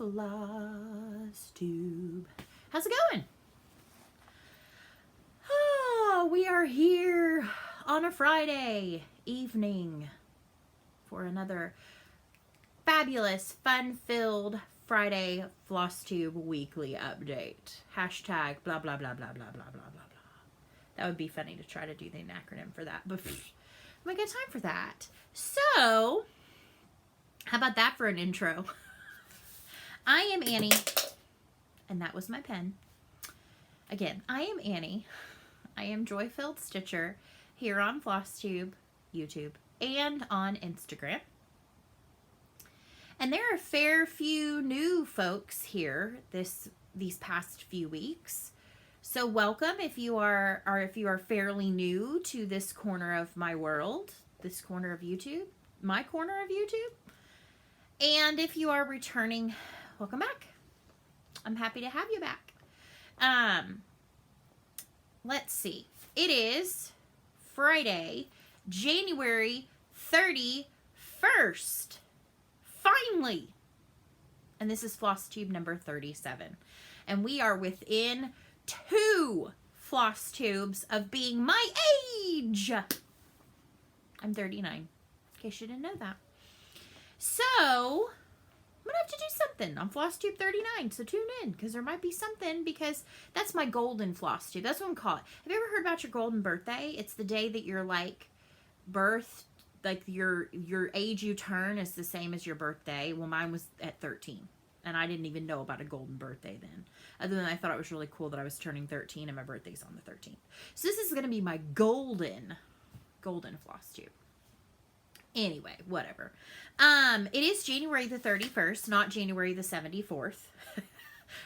Flosstube. How's it going? Oh, we are here on a Friday evening for another fabulous, fun-filled Friday Flosstube weekly update. Hashtag blah, blah, blah, blah, blah, blah, blah, blah, blah. That would be funny to try to do the acronym for that, but I'm gonna get time for that. So, how about that for an intro? I am Annie, and that was my pen. Again, I am Annie. I am Joy-Filled Stitcher here on Flosstube, YouTube, and on Instagram. And there are a fair few new folks here these past few weeks. So welcome if you are fairly new to this corner of my world, this corner of YouTube, my corner of YouTube. And if you are returning, welcome back. I'm happy to have you back. Let's see. It is Friday, January 31st. Finally. And this is Flosstube number 37. And we are within 2 Flosstubes of being my age. I'm 39, in case you didn't know that. So, I'm going to have to do something on Flosstube 39, so tune in, because there might be something, because that's my golden Flosstube. That's what I'm calling it. Have you ever heard about your golden birthday? It's the day that you're, like, birthed, like, your age you turn is the same as your birthday. Well, mine was at 13, and I didn't even know about a golden birthday then, other than I thought it was really cool that I was turning 13, and my birthday's on the 13th. So this is going to be my golden Flosstube. Anyway, whatever. It is January the 31st, not January the 74th.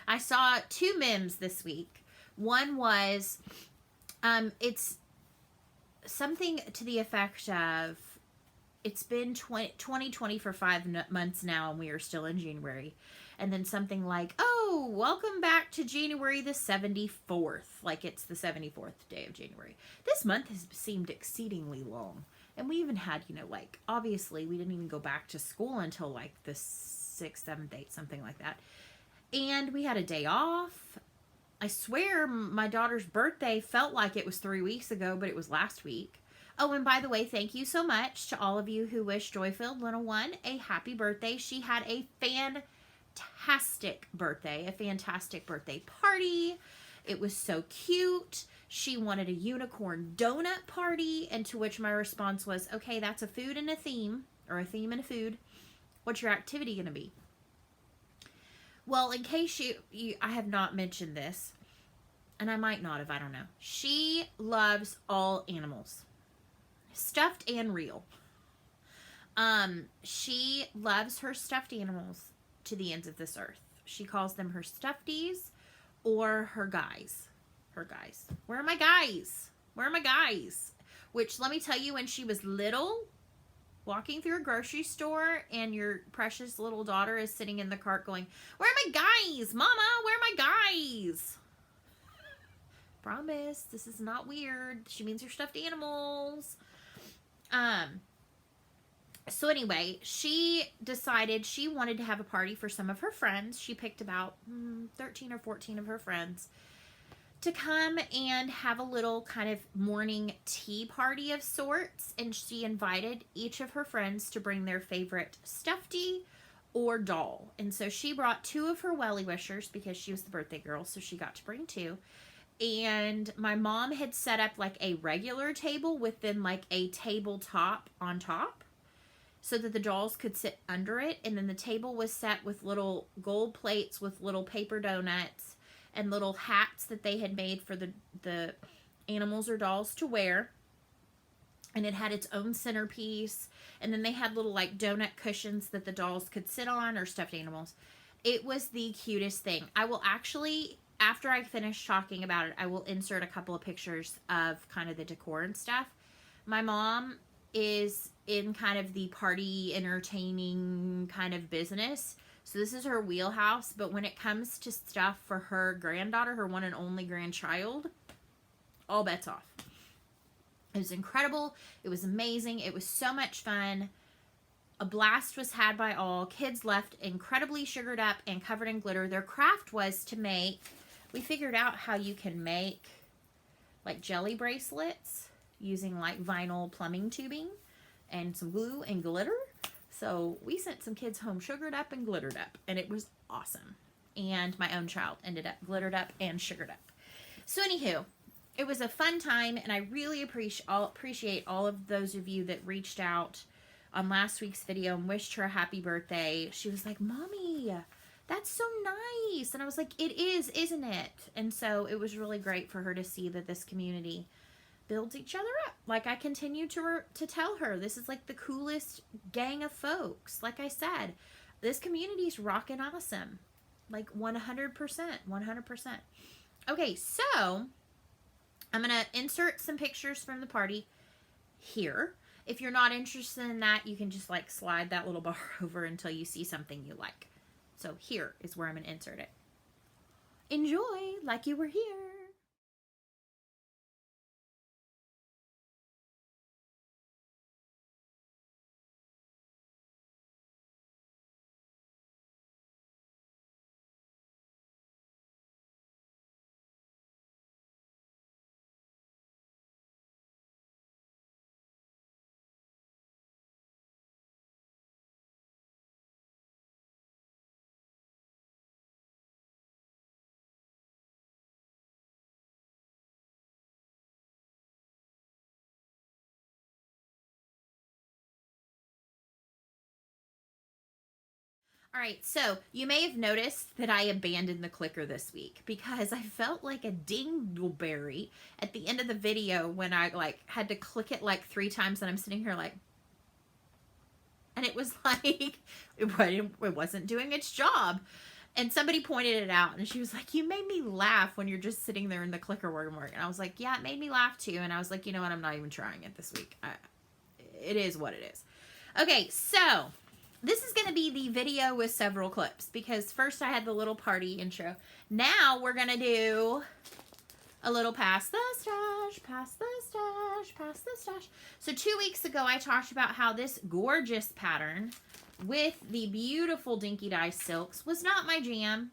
I saw 2 memes this week. One was, it's something to the effect of, it's been 2020 for 5 months now, and we are still in January. And then something like, oh, welcome back to January the 74th. Like it's the 74th day of January. This month has seemed exceedingly long. And we even had, like, obviously we didn't even go back to school until like the 6th, 7th, 8th, something like that. And we had a day off. I swear my daughter's birthday felt like it was 3 weeks ago, but it was last week. Oh, and by the way, thank you so much to all of you who wished Joy-Filled Little One a happy birthday. She had a fantastic birthday party. It was so cute. She wanted a unicorn donut party, and to which my response was, okay, that's a food and a theme, or a theme and a food. What's your activity going to be? Well, in case I have not mentioned this, and I might not have, I don't know. She loves all animals, stuffed and real. She loves her stuffed animals to the ends of this earth. She calls them her stuffies or her guys. Her guys. Where are my guys? Where are my guys? Which, let me tell you, when she was little, walking through a grocery store and your precious little daughter is sitting in the cart going, where are my guys? Mama, where are my guys? Promise, this is not weird. She means her stuffed animals. So anyway, she decided she wanted to have a party for some of her friends. She picked about 13 or 14 of her friends to come and have a little kind of morning tea party of sorts. And she invited each of her friends to bring their favorite stuffy or doll. And so she brought 2 of her welly wishers because she was the birthday girl, so she got to bring 2. And my mom had set up like a regular table with then like a tabletop on top, so that the dolls could sit under it. And then the table was set with little gold plates with little paper donuts and little hats that they had made for the animals or dolls to wear. And it had its own centerpiece. And then they had little like donut cushions that the dolls could sit on, or stuffed animals. It was the cutest thing. I will actually, after I finish talking about it, I will insert a couple of pictures of kind of the decor and stuff. My mom is in kind of the party entertaining kind of business. So this is her wheelhouse, but when it comes to stuff for her granddaughter, her one and only grandchild, all bets off. It was incredible. It was amazing. It was so much fun. A blast was had by all. Kids left incredibly sugared up and covered in glitter. Their craft was to make, we figured out how you can make like jelly bracelets using like vinyl plumbing tubing and some glue and glitter. So we sent some kids home sugared up and glittered up, and it was awesome. And my own child ended up glittered up and sugared up. So anywho, it was a fun time, and I really appreciate all of those of you that reached out on last week's video and wished her a happy birthday. She was like, "Mommy, that's so nice." And I was like, "It is, isn't it?" And so it was really great for her to see that this community builds each other up. Like I continue to tell her, this is like the coolest gang of folks. Like I said, this community's rockin' awesome. Like 100%, 100%. Okay, so I'm going to insert some pictures from the party here. If you're not interested in that, you can just like slide that little bar over until you see something you like. So here is where I'm going to insert it. Enjoy like you were here. All right, so you may have noticed that I abandoned the clicker this week because I felt like a dingleberry at the end of the video when I like had to click it like 3 times, and I'm sitting here like, and it was like, it wasn't doing its job. And somebody pointed it out, and she was like, "You made me laugh when you're just sitting there in the clicker work." And I was like, "Yeah, it made me laugh too." And I was like, "You know what? I'm not even trying it this week. It is what it is." Okay, so this is going to be the video with several clips because first I had the little party intro. Now we're going to do a little pass the stash, pass the stash, pass the stash. So 2 weeks ago I talked about how this gorgeous pattern with the beautiful Dinky Dye silks was not my jam.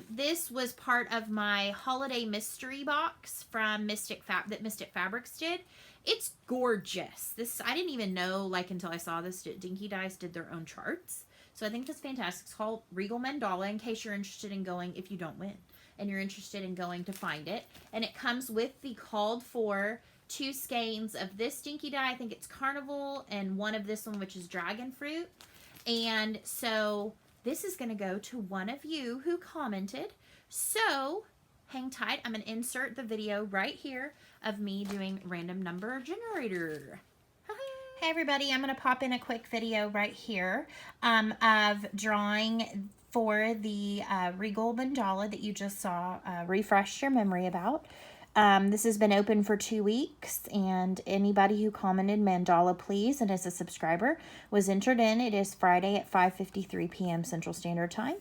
This was part of my holiday mystery box from Mystic Fabrics did. It's gorgeous. This, I didn't even know like until I saw this, Dinky Dyes did their own charts. So I think that's fantastic. It's called Regal Mandala in case you're interested in going, if you don't win, and you're interested in going to find it. And it comes with the called for 2 skeins of this Dinky Dye. I think it's Carnival, and one of this one, which is Dragon Fruit. And so this is going to go to one of you who commented. So hang tight. I'm going to insert the video right here of me doing random number generator. Hey everybody, I'm going to pop in a quick video right here of drawing for the Regal Mandala that you just saw, refresh your memory about. This has been open for 2 weeks, and anybody who commented Mandala please and is a subscriber was entered in. It is Friday at 5:53 p.m. Central Standard Time.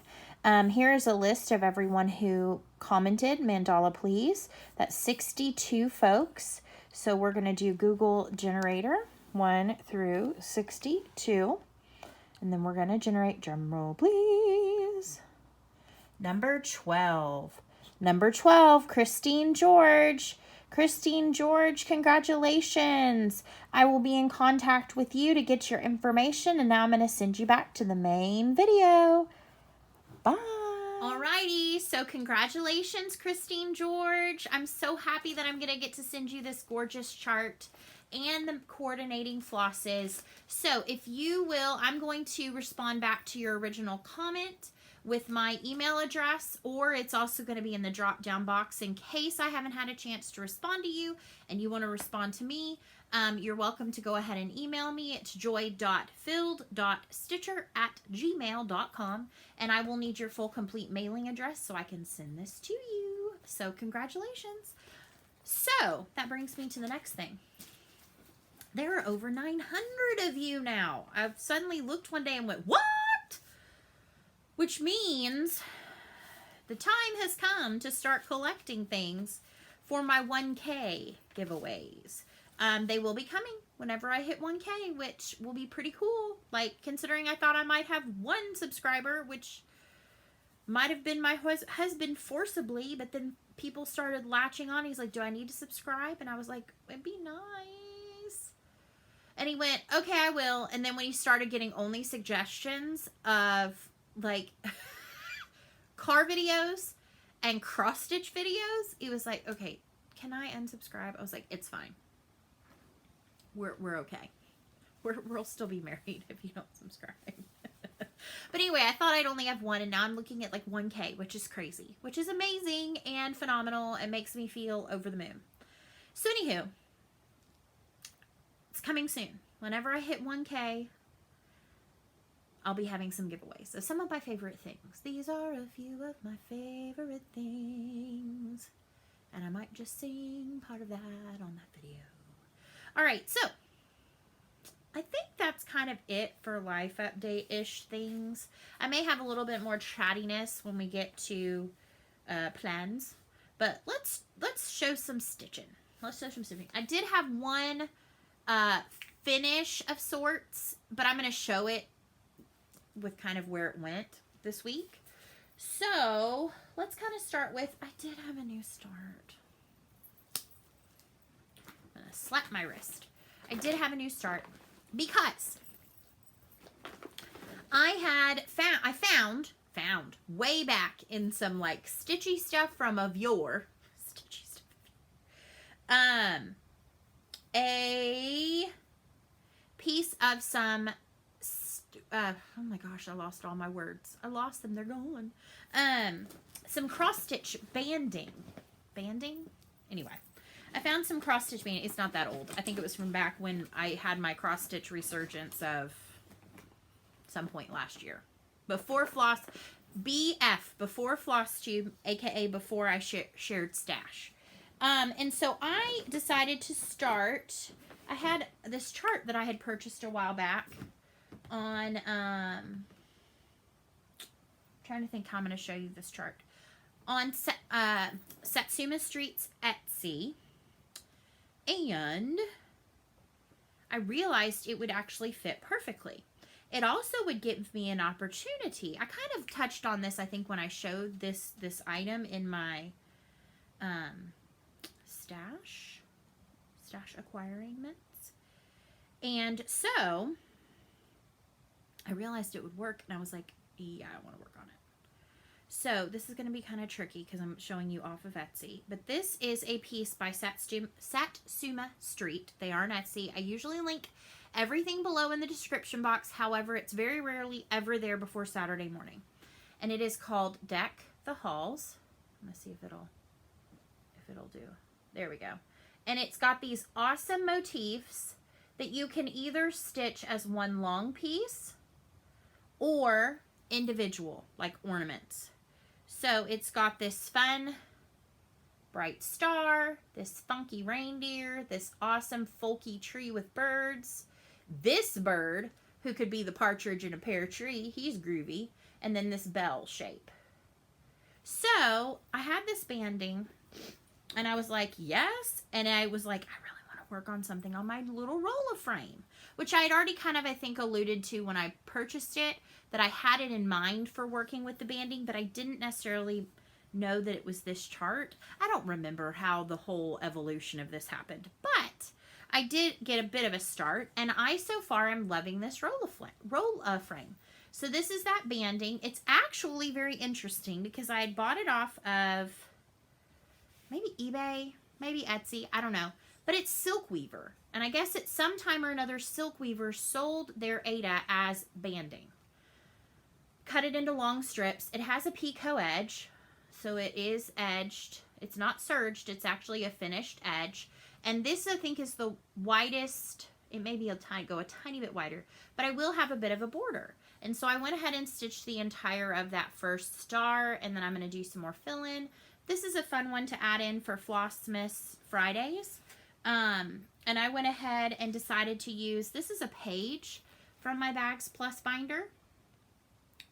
Here is a list of everyone who commented Mandala please. That's 62 folks. So we're going to do Google generator 1 through 62. And then we're going to generate, drum roll please, number 12. Number 12, Christine George. Christine George, congratulations. I will be in contact with you to get your information, and now I'm going to send you back to the main video. Bye. Alrighty, so congratulations, Christine George. I'm so happy that I'm going to get to send you this gorgeous chart and the coordinating flosses. So if you will, I'm going to respond back to your original comment with my email address, or it's also going to be in the drop down box in case I haven't had a chance to respond to you and you want to respond to me. You're welcome to go ahead and email me at joy.filled.stitcher@gmail.com, and I will need your full complete mailing address so I can send this to you. So congratulations. So that brings me to the next thing. There are over 900 of you now. I've suddenly looked one day and went, what? Which means the time has come to start collecting things for my 1K giveaways. They will be coming. whenever I hit 1K, which will be pretty cool. Like, considering I thought I might have 1 subscriber, which might have been my husband forcibly, but then people started latching on. He's like, do I need to subscribe? And I was like, it'd be nice. And he went, okay, I will. And then when he started getting only suggestions of, like, car videos and cross-stitch videos, he was like, okay, can I unsubscribe? I was like, it's fine. We're okay. We'll still be married if you don't subscribe. But anyway, I thought I'd only have 1, and now I'm looking at like 1K, which is crazy, which is amazing and phenomenal and makes me feel over the moon. So anywho, it's coming soon. Whenever I hit 1K, I'll be having some giveaways of some of my favorite things. These are a few of my favorite things. And I might just sing part of that on that video. All right, so I think that's kind of it for life update-ish things. I may have a little bit more chattiness when we get to plans, but let's show some stitching. Let's show some stitching. I did have one finish of sorts, but I'm going to show it with kind of where it went this week. So let's kind of start with, I did have a new start. I'm going to slap my wrist. I did have a new start because I found way back in some like stitchy stuff from of yore, stitchy stuff, a piece of some oh my gosh, I lost all my words. I lost them. They're gone. Some cross stitch banding. Anyway, I found some cross stitch banding. It's not that old. I think it was from back when I had my cross stitch resurgence of some point last year. Before Floss, before Flosstube, aka before I shared stash. And so I decided to start. I had this chart that I had purchased a while back on, trying to think how I'm going to show you this chart. On Satsuma Street's Etsy. And I realized it would actually fit perfectly. It also would give me an opportunity. I kind of touched on this, I think, when I showed this item in my stash acquiring mints. And so I realized it would work, and I was like, yeah, I want to work on it. So this is going to be kind of tricky because I'm showing you off of Etsy. But this is a piece by Satsuma Street. They are on Etsy. I usually link everything below in the description box. However, it's very rarely ever there before Saturday morning. And it is called Deck the Halls. I'm going to see if it'll do. There we go. And it's got these awesome motifs that you can either stitch as one long piece or individual, like ornaments. So it's got this fun bright star, this funky reindeer, this awesome folky tree with birds, this bird who could be the partridge in a pear tree, he's groovy, and then this bell shape. So I had this banding and I was like, yes, and I was like, I really want to work on something on my little roller frame, which I had already kind of, I think, alluded to when I purchased it, that I had it in mind for working with the banding, but I didn't necessarily know that it was this chart. I don't remember how the whole evolution of this happened, but I did get a bit of a start, and I so far am loving this roll frame. So this is that banding. It's actually very interesting because I had bought it off of maybe eBay, maybe Etsy, I don't know, but it's silkweaver, and I guess at some time or another silkweaver sold their aida as banding. Cut it into long strips. It has a picot edge, so it is edged. It's not serged, it's actually a finished edge. And this, I think, is the widest. It may be go a tiny bit wider, but I will have a bit of a border. And so I went ahead and stitched the entire of that first star, and then I'm going to do some more fill-in. This is a fun one to add in for Flossmas Fridays. And I went ahead and decided to use, this is a page from my BagzPlus binder.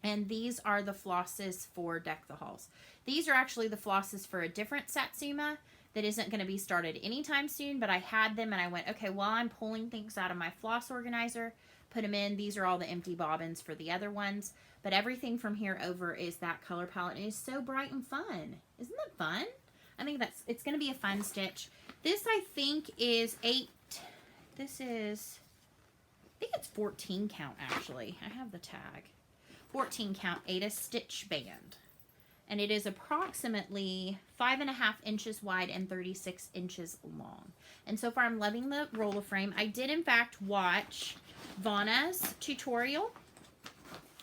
And these are the flosses for Deck the Halls. These are actually the flosses for a different Satsuma that isn't going to be started anytime soon, but I had them and I went, okay, while I'm pulling things out of my floss organizer, put them in. These are all the empty bobbins for the other ones, but everything from here over is that color palette, and it's so bright and fun. Isn't that fun? I think it's going to be a fun stitch. This, I think, is I think it's 14 count, actually. I have the tag. 14 count Aida stitch band. And it is approximately 5.5 inches wide and 36 inches long. And so far, I'm loving the roller frame. I did, in fact, watch Vanna's tutorial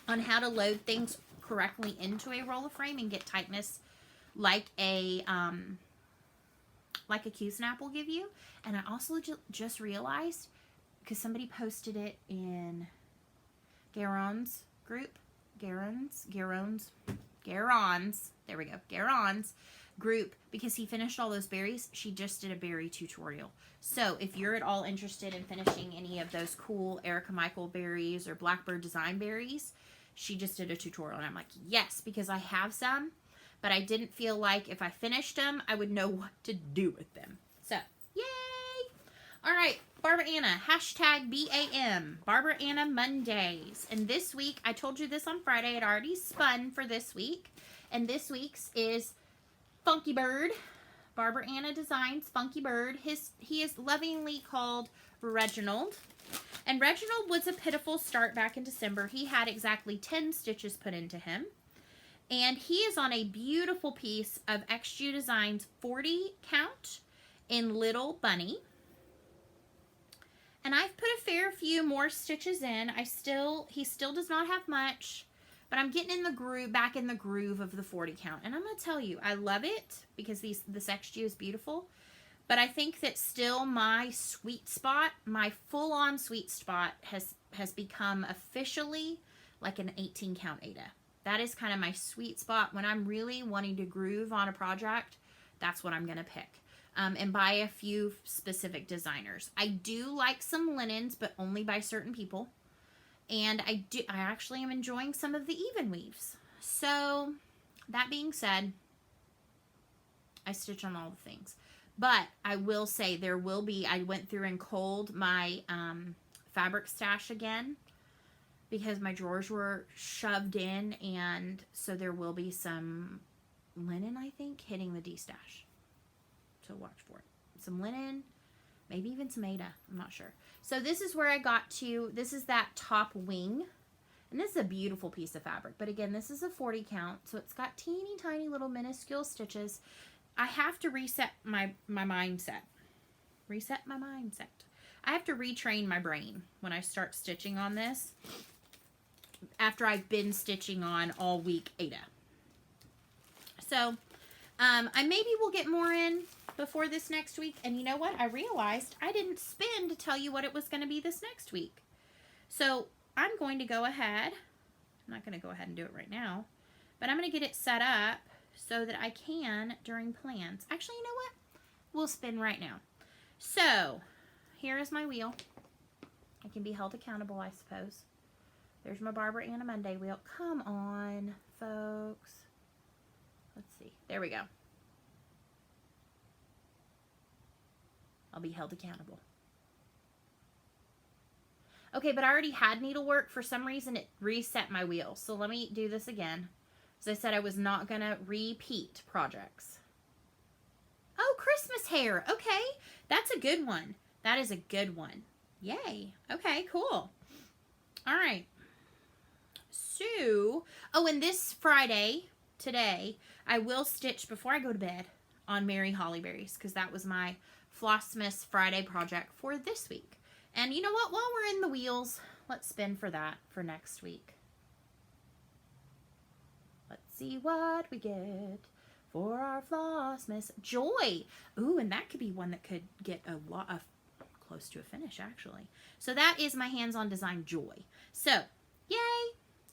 on how to load things correctly into a roller frame and get tightness like a Q-snap will give you. And I also just realized, because somebody posted it in GaRon's group, GaRon's, there we go, GaRon's group, because he finished all those berries. She just did a berry tutorial. So if you're at all interested in finishing any of those cool Erica Michael berries or Blackbird design berries, she just did a tutorial. And I'm like, yes, because I have some, but I didn't feel like if I finished them, I would know what to do with them. So, yay! All right, Barbara Anna, hashtag BAM, Barbara Anna Mondays. And this week, I told you this on Friday, it already spun for this week. And this week's is Funky Bird, Barbara Anna Designs, Funky Bird. He is lovingly called Reginald. And Reginald was a pitiful start back in December. He had exactly 10 stitches put into him. And he is on a beautiful piece of xJudesigns 40 count in Little Bunny. And I've put a fair few more stitches in. He still does not have much, but I'm getting in the groove, back in the groove of the 40 count. And I'm going to tell you, I love it because this xJ is beautiful. But I think that still my sweet spot, my full-on sweet spot has become officially like an 18 count Aida. That is kind of my sweet spot. When I'm really wanting to groove on a project, that's what I'm going to pick. And by a few specific designers. I do like some linens, but only by certain people. And I actually am enjoying some of the even weaves. So, that being said, I stitch on all the things. But I will say I went through and culled my fabric stash again, because my drawers were shoved in, and so there will be some linen, I think, hitting the D-stash. So watch for it. Some linen, maybe even some Aida. I'm not sure. So this is where I got to. This is that top wing. And this is a beautiful piece of fabric. But again, this is a 40 count. So it's got teeny tiny little minuscule stitches. I have to reset my mindset. Reset my mindset. I have to retrain my brain when I start stitching on this, after I've been stitching on all week Aida. So I maybe will get more in before this next week. And you know what? I realized I didn't spin to tell you what it was going to be this next week. So I'm going to go ahead. I'm not going to go ahead and do it right now, but I'm going to get it set up so that I can during plans. Actually, you know what? We'll spin right now. So here is my wheel. I can be held accountable, I suppose. There's my Barbara Anna Monday wheel. Come on, folks. Let's see. There we go. I'll be held accountable. Okay, but I already had needlework. For some reason, it reset my wheel. So let me do this again. As I said, I was not going to repeat projects. Oh, Christmas hair. Okay, that's a good one. That is a good one. Yay. Okay, cool. All right. So, oh, and this Friday, today, I will stitch before I go to bed on Mary Hollyberries, because that was my Flossmas Friday project for this week. And you know what? While we're in the wheels, let's spin for that for next week. Let's see what we get for our Flossmas. Joy! Ooh, and that could be one that could get a lot of, close to a finish, actually. So that is my hands-on design, Joy. So, yay!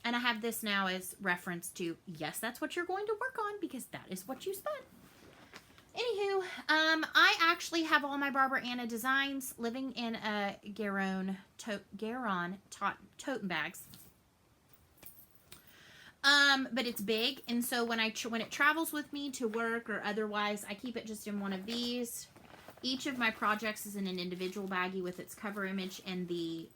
And I have this now as reference to, yes, that's what you're going to work on, because that is what you spun. Anywho, I actually have all my Barbara Anna designs living in a GaRon Tottenbags. But it's big, and so when it travels with me to work or otherwise, I keep it just in one of these. Each of my projects is in an individual baggie with its cover image and the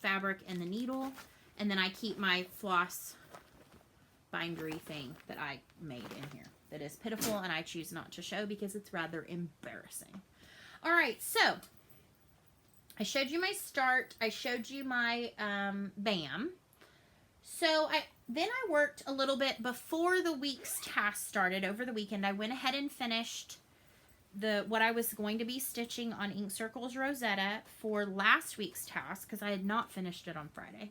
fabric and the needle, and then I keep my floss bindery thing that I made in here that is pitiful, and I choose not to show because it's rather embarrassing. All right, so I showed you my start. I showed you my BAM. So then I worked a little bit before the week's task started over the weekend. I went ahead and finished what I was going to be stitching on Ink Circles Rosetta for last week's task because I had not finished it on Friday.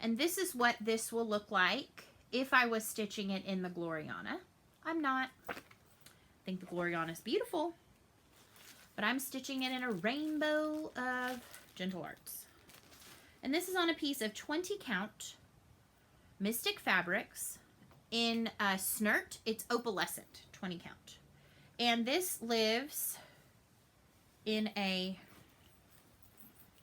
And this is what this will look like if I was stitching it in the Gloriana. I'm not. I think the Gloriana is beautiful, but I'm stitching it in a rainbow of Gentle Arts. And this is on a piece of 20 count Mystic Fabrics in Snirt. It's opalescent, 20 count. And this lives in a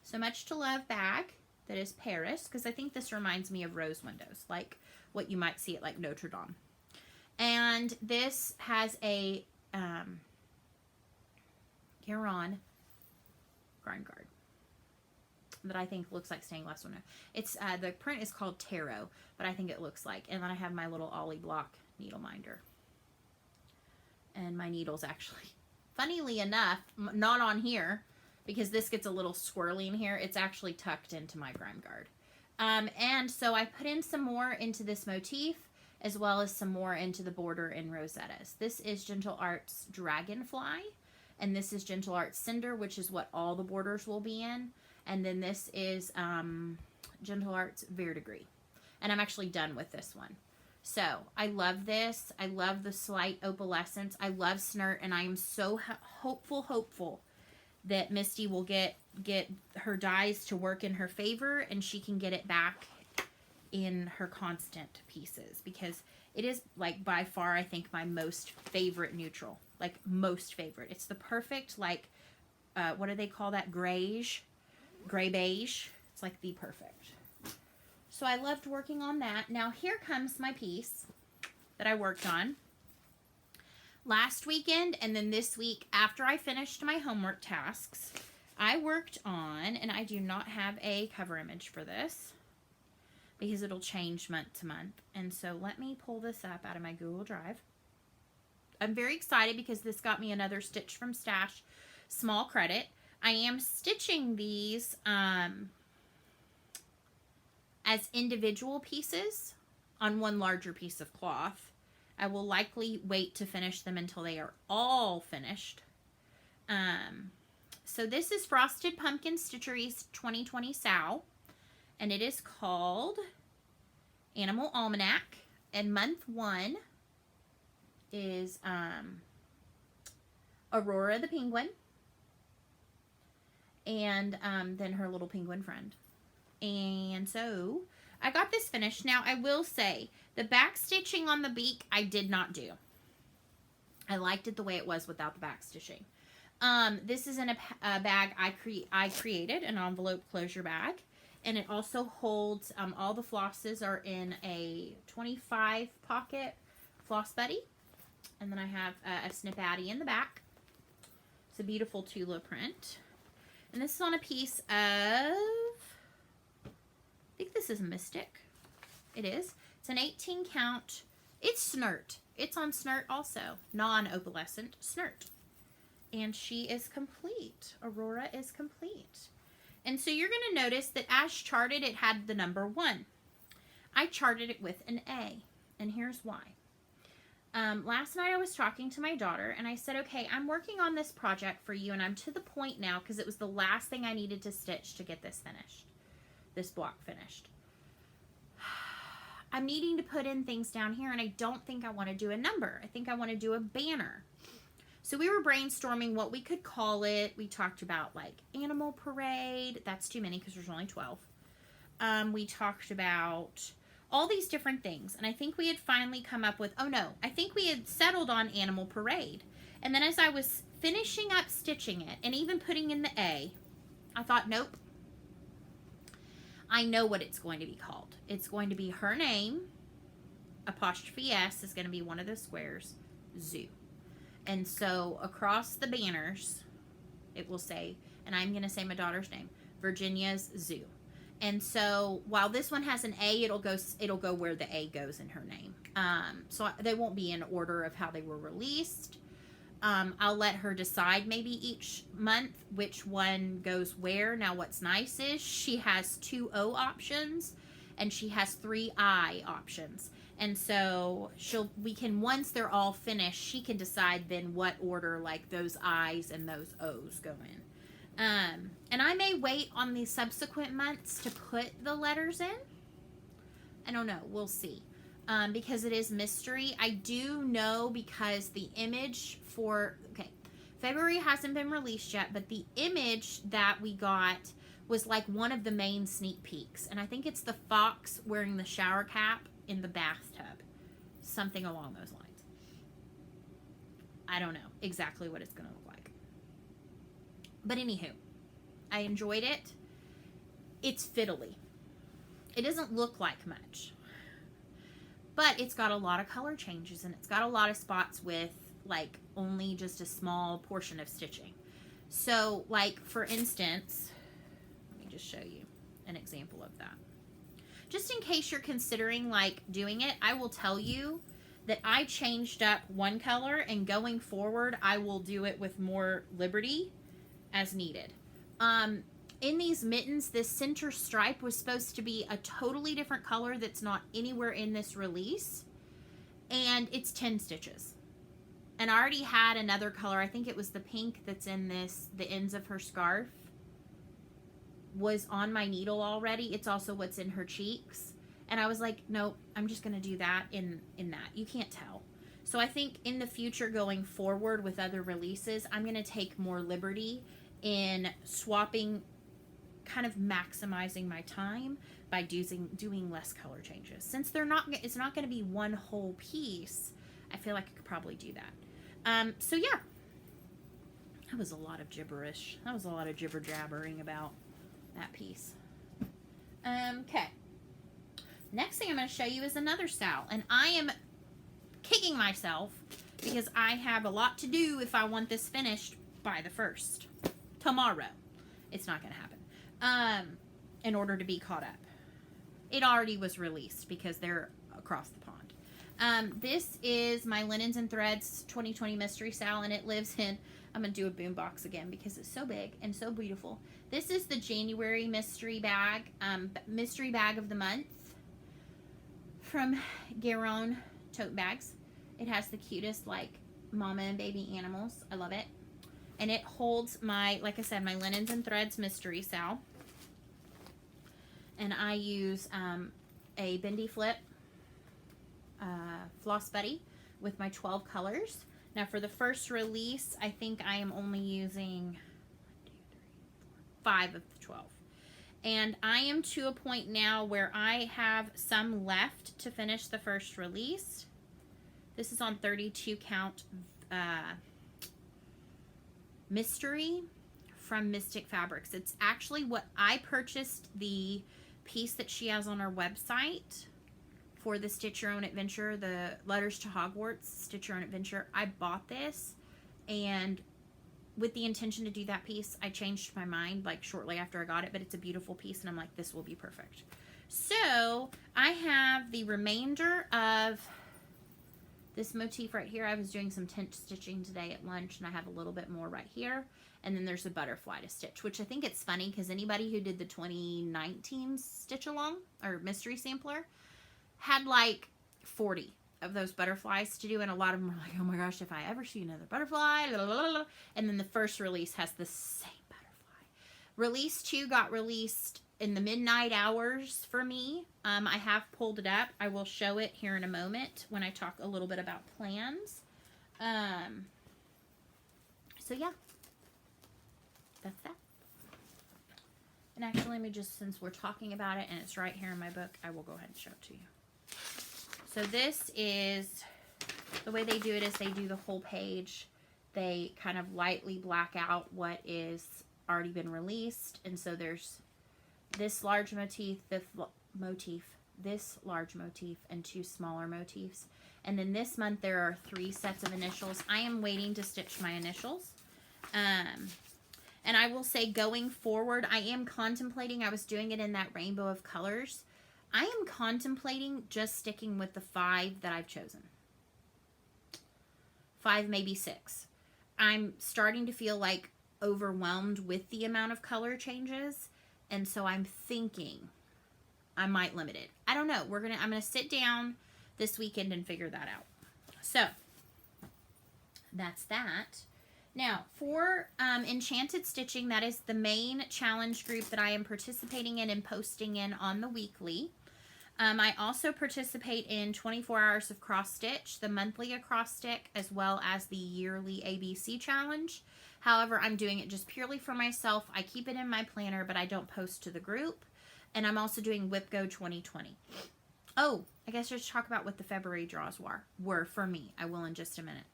So Much to Love bag that is Paris, because I think this reminds me of rose windows, like what you might see at like Notre Dame. And this has a GaRon grind guard that I think looks like stained glass window. It's the print is called Tarot, but I think it looks like. And then I have my little Ollie block needle minder. And my needles actually, funnily enough, not on here because this gets a little squirrely in here. It's actually tucked into my grind guard. And so I put in some more into this motif as well as some more into the border in rosettas. This is Gentle Arts Dragonfly, and this is Gentle Arts Cinder, which is what all the borders will be in. And then this is Gentle Arts Verdigris. And I'm actually done with this one. So I love this. I love the slight opalescence. I love Snirt, and I am so hopeful that Misty will get her dyes to work in her favor, and she can get it back in her constant pieces, because it is like by far I think my most favorite neutral, like most favorite. It's the perfect, like what do they call that, gray beige. It's like the perfect. So I loved working on that. Now here comes my piece that I worked on last weekend, and then this week after I finished my homework tasks. I worked on, and I do not have a cover image for this because it'll change month to month. And so let me pull this up out of my Google Drive. I'm very excited because this got me another Stitch from Stash small credit. I am stitching these as individual pieces on one larger piece of cloth. I will likely wait to finish them until they are all finished. So this is Frosted Pumpkin Stitchery's 2020 SAL, and it is called Animal Almanac, and month 1 is Aurora the penguin, and then her little penguin friend. And so I got this finished. Now I will say the back stitching on the beak I did not do. I liked it the way it was without the back stitching. This is in a bag I created, an envelope closure bag, and it also holds all the flosses are in a 25 pocket floss buddy, and then I have a snip addy in the back. It's a beautiful Tula print, and this is on a piece of, I think this is Mystic. It is. It's an 18 count. It's Snirt. It's on Snirt also, non-opalescent Snirt. And she is complete. Aurora is complete. And so you're going to notice that as charted, it had the number 1. I charted it with an A, and here's why. Last night I was talking to my daughter, and I said, okay, I'm working on this project for you, and I'm to the point now, because it was the last thing I needed to stitch to get this finished, this block finished. I'm needing to put in things down here, and I don't think I want to do a number. I think I want to do a banner. So we were brainstorming what we could call it. We talked about like Animal Parade. That's too many because there's only 12. We talked about all these different things. And I think we had finally come up with, oh no, I think we had settled on Animal Parade. And then as I was finishing up stitching it and even putting in the A, I thought, nope. I know what it's going to be called. It's going to be her name apostrophe S is going to be one of the squares, zoo. And so across the banners, it will say, and I'm going to say my daughter's name, Virginia's Zoo. And so while this one has an A, it'll go where the A goes in her name. So they won't be in order of how they were released. I'll let her decide maybe each month which one goes where. Now what's nice is she has 2 O options and she has 3 I options. And so we can, once they're all finished, she can decide then what order like those I's and those O's go in. And I may wait on the subsequent months to put the letters in. I don't know. We'll see. Because it is mystery. I do know because the image for, February hasn't been released yet, but the image that we got was like one of the main sneak peeks. And I think it's the fox wearing the shower cap in the bathtub. Something along those lines. I don't know exactly what it's going to look like. But anywho, I enjoyed it. It's fiddly. It doesn't look like much. But it's got a lot of color changes and it's got a lot of spots with like only just a small portion of stitching. So like for instance, let me just show you an example of that. Just in case you're considering like doing it, I will tell you that I changed up one color and going forward, I will do it with more liberty as needed. In these mittens, this center stripe was supposed to be a totally different color that's not anywhere in this release. And it's 10 stitches. And I already had another color. I think it was the pink that's in the ends of her scarf. Was on my needle already. It's also what's in her cheeks. And I was like, nope, I'm just going to do that in that. You can't tell. So I think in the future going forward with other releases, I'm going to take more liberty in swapping, kind of maximizing my time by doing less color changes. Since it's not going to be one whole piece, I feel like I could probably do that. So yeah, that was a lot of gibberish. That was a lot of jibber jabbering about that piece. Okay. Next thing I'm going to show you is another SAL, and I am kicking myself because I have a lot to do if I want this finished by the 1st. Tomorrow. It's not going to happen. In order to be caught up. It already was released because they're across the pond. This is my Linens and Threads 2020 Mystery SAL, and it lives in, I'm going to do a boom box again because it's so big and so beautiful. This is the January mystery bag, mystery bag of the month from GaRon Tottenbags. It has the cutest like mama and baby animals. I love it. And it holds my, like I said, my Linens and Threads Mystery SAL. And I use a Bendy Flip Floss Buddy with my 12 colors. Now for the first release, I think I am only using 5 of the 12. And I am to a point now where I have some left to finish the first release. This is on 32 count Mystery from Mystic Fabrics. It's actually what I purchased, the piece that she has on her website for the Stitch Your Own Adventure, the Letters to Hogwarts Stitch Your Own Adventure. I bought this, and with the intention to do that piece, I changed my mind like shortly after I got it, but it's a beautiful piece and I'm like, this will be perfect. So I have the remainder of this motif right here. I was doing some tent stitching today at lunch, and I have a little bit more right here. And then there's a butterfly to stitch, which I think it's funny because anybody who did the 2019 stitch along or mystery sampler had like 40 of those butterflies to do, and a lot of them were like, oh my gosh, if I ever see another butterfly, la, la, la, la. And then the first release has the same butterfly. Release 2 got released in the midnight hours for me. I have pulled it up. I will show it here in a moment when I talk a little bit about plans. So yeah, that's that. And actually, let me just, since we're talking about it and it's right here in my book, I will go ahead and show it to you. So this is, the way they do it is they do the whole page. They kind of lightly black out what is already been released. And so there's this large motif, this large motif and 2 smaller motifs. And then this month there are 3 sets of initials. I am waiting to stitch my initials. And I will say, going forward, I am contemplating, I was doing it in that rainbow of colors. I am contemplating just sticking with the 5 that I've chosen. 5, maybe 6. I'm starting to feel like overwhelmed with the amount of color changes. And so I'm thinking I might limit it. I don't know. I'm gonna sit down this weekend and figure that out. So that's that. Now, for Enchanted Stitching, that is the main challenge group that I am participating in and posting in on the weekly. I also participate in 24 Hours of Cross Stitch, the monthly acrostic, as well as the yearly ABC challenge. However, I'm doing it just purely for myself. I keep it in my planner, but I don't post to the group. And I'm also doing WhipGo 2020. Oh, I guess just talk about what the February draws were for me. I will in just a minute.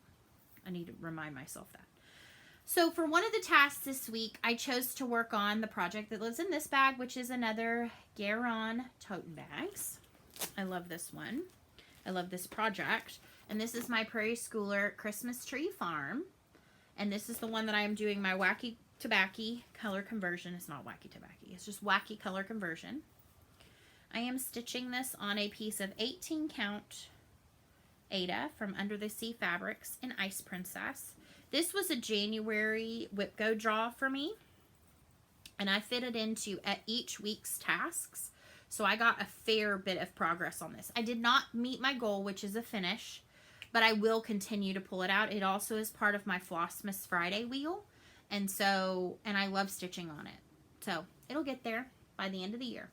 I need to remind myself that. So for one of the tasks this week, I chose to work on the project that lives in this bag, which is another GaRon Tottenbags. I love this one. I love this project. And this is my Prairie Schooler Christmas Tree Farm. And this is the one that I am doing my Wacky Tobacco color conversion. It's not Wacky Tobacco. It's just Wacky color conversion. I am stitching this on a piece of 18 count Aida from Under the Sea Fabrics in Ice Princess. This was a January WhipGo draw for me, and I fit it into each week's tasks, so I got a fair bit of progress on this. I did not meet my goal, which is a finish, but I will continue to pull it out. It also is part of my Flossmas Friday wheel, and I love stitching on it, so it'll get there by the end of the year.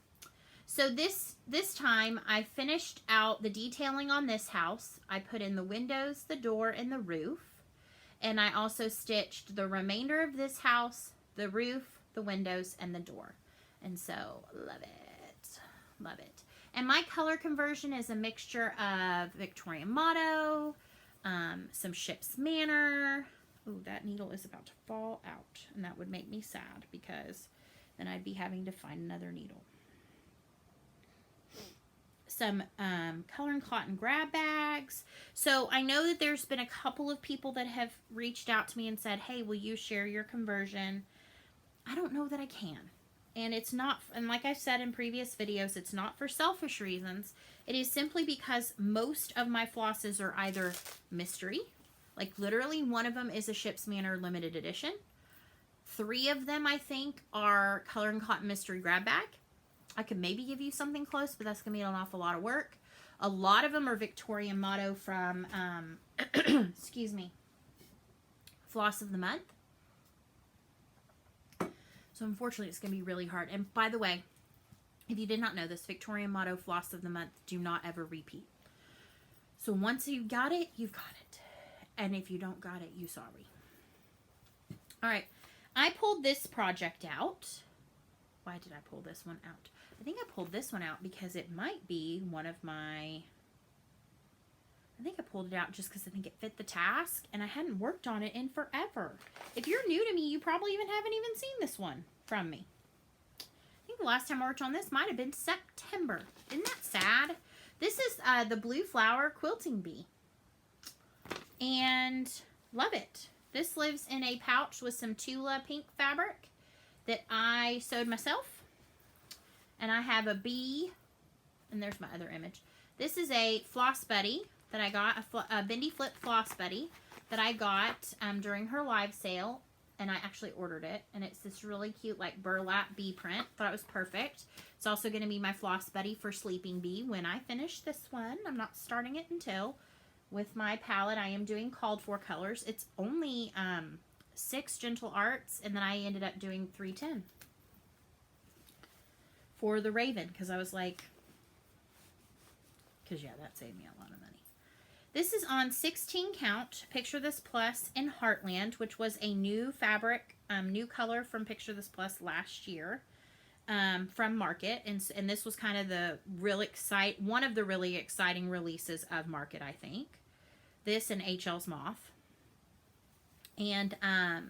So this time I finished out the detailing on this house. I put in the windows, the door, and the roof. And I also stitched the remainder of this house, the roof, the windows, and the door. And so, love it. Love it. And my color conversion is a mixture of Victorian Motto, some Ship's Manor. Ooh, that needle is about to fall out. And that would make me sad because then I'd be having to find another needle. Some color and cotton grab bags. So I know that there's been a couple of people that have reached out to me and said, hey, will you share your conversion? I don't know that I can. And it's not, and like I said in previous videos, it's not for selfish reasons. It is simply because most of my flosses are either mystery, like literally one of them is a Ship's Manor limited edition. 3 of them, I think, are color and cotton mystery grab bag. I could maybe give you something close, but that's going to be an awful lot of work. A lot of them are Victorian Motto from, excuse me, Floss of the Month. So unfortunately, it's going to be really hard. And by the way, if you did not know this, Victorian Motto Floss of the Month do not ever repeat. So once you got it, you've got it. And if you don't got it, you sorry. All right. I pulled this project out. Why did I pull this one out? I think I pulled this one out because it might be one of my... I think I pulled it out just because I think it fit the task, and I hadn't worked on it in forever. If you're new to me, you probably haven't even seen this one from me. I think the last time I worked on this might have been September. Isn't that sad? This is the Blue Flower Quilting Bee. And love it. This lives in a pouch with some Tula pink fabric that I sewed myself. And I have a bee, and there's my other image. This is a Floss Buddy that I got, a Bendy Flip Floss Buddy that I got during her live sale. And I actually ordered it. And it's this really cute like burlap bee print. Thought it was perfect. It's also going to be my Floss Buddy for Sleeping Bee when I finish this one. I'm not starting it until. With my palette, I am doing called for colors. It's only 6 Gentle Arts, and then I ended up doing 310 for the Raven, because I was like, because yeah, that saved me a lot of money. This is on 16 count Picture This Plus in Heartland, which was a new fabric, new color from Picture This Plus last year, from Market, and this was kind of the one of the really exciting releases of Market, I think. This and HL's Moth. And I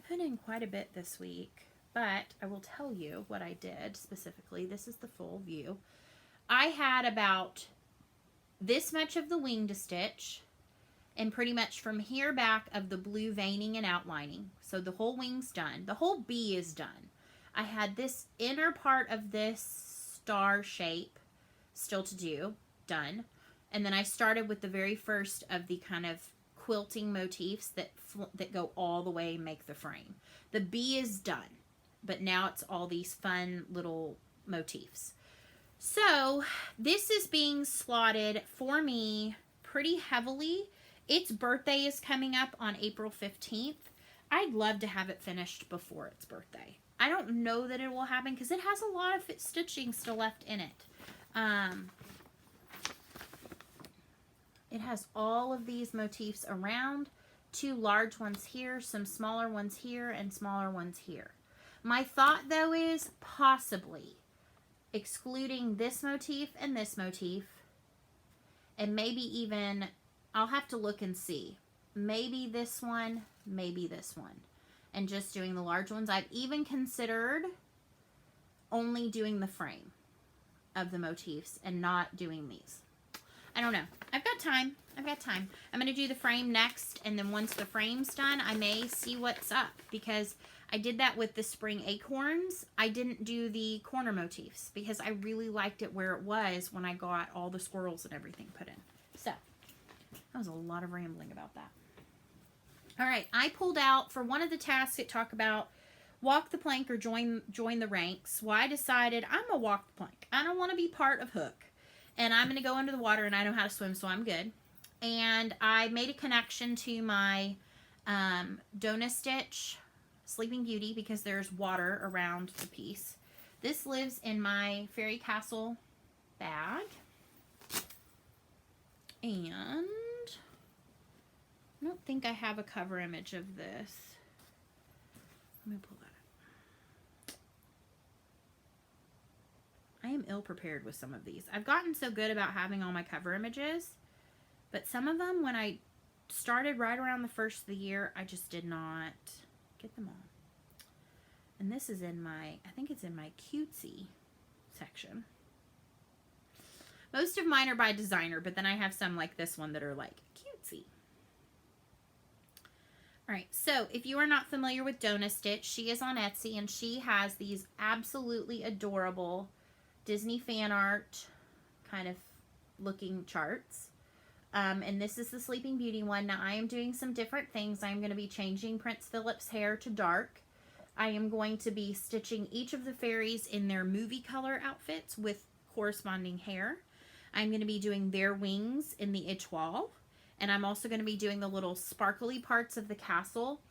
put in quite a bit this week. but I will tell you what I did specifically. This is the full view. I had about this much of the wing to stitch, and pretty much from here back of the blue veining and outlining. So the whole wing's done. The whole bee is done. I had this inner part of this star shape still to do, done. And then I started with the very first of the kind of quilting motifs that go all the way and make the frame. The bee is done, but now it's all these fun little motifs. So this is being slotted for me pretty heavily. Its birthday is coming up on April 15th. I'd love to have it finished before its birthday. I don't know that it will happen because it has a lot of stitching still left in it. It has all of these motifs around, 2 large ones here, some smaller ones here, and smaller ones here. My thought, though, is possibly excluding this motif and this motif, and maybe even, I'll have to look and see, maybe this one, and just doing the large ones. I've even considered only doing the frame of the motifs and not doing these. I don't know. I've got time. I'm going to do the frame next, and then once the frame's done, I may see what's up, because I did that with the spring acorns. I didn't do the corner motifs because I really liked it where it was when I got all the squirrels and everything put in. So, that was a lot of rambling about that. All right, I pulled out for one of the tasks it talked about walk the plank or join the ranks. Well, I decided I'm going to walk the plank. I don't want to be part of hook. And I'm going to go under the water, and I know how to swim, so I'm good. And I made a connection to my Donut Stitch Sleeping Beauty because there's water around the piece. This lives in my Fairy Castle bag. And I don't think I have a cover image of this. Let me pull that up. I am ill prepared with some of these. I've gotten so good about having all my cover images, but some of them, when I started right around the first of the year, I just did not get them all. And this is in my, I think it's in my cutesy section. Most of mine are by designer, but then I have some like this one that are like cutesy. Alright, so if you are not familiar with Donut Stitch, she is on Etsy, and she has these absolutely adorable Disney fan art kind of looking charts. And this is the Sleeping Beauty one. Now, I am doing some different things. I'm going to be changing Prince Philip's hair to dark. I am going to be stitching each of the fairies in their movie color outfits with corresponding hair. I'm going to be doing their wings in the itchwall. And I'm also going to be doing the little sparkly parts of the castle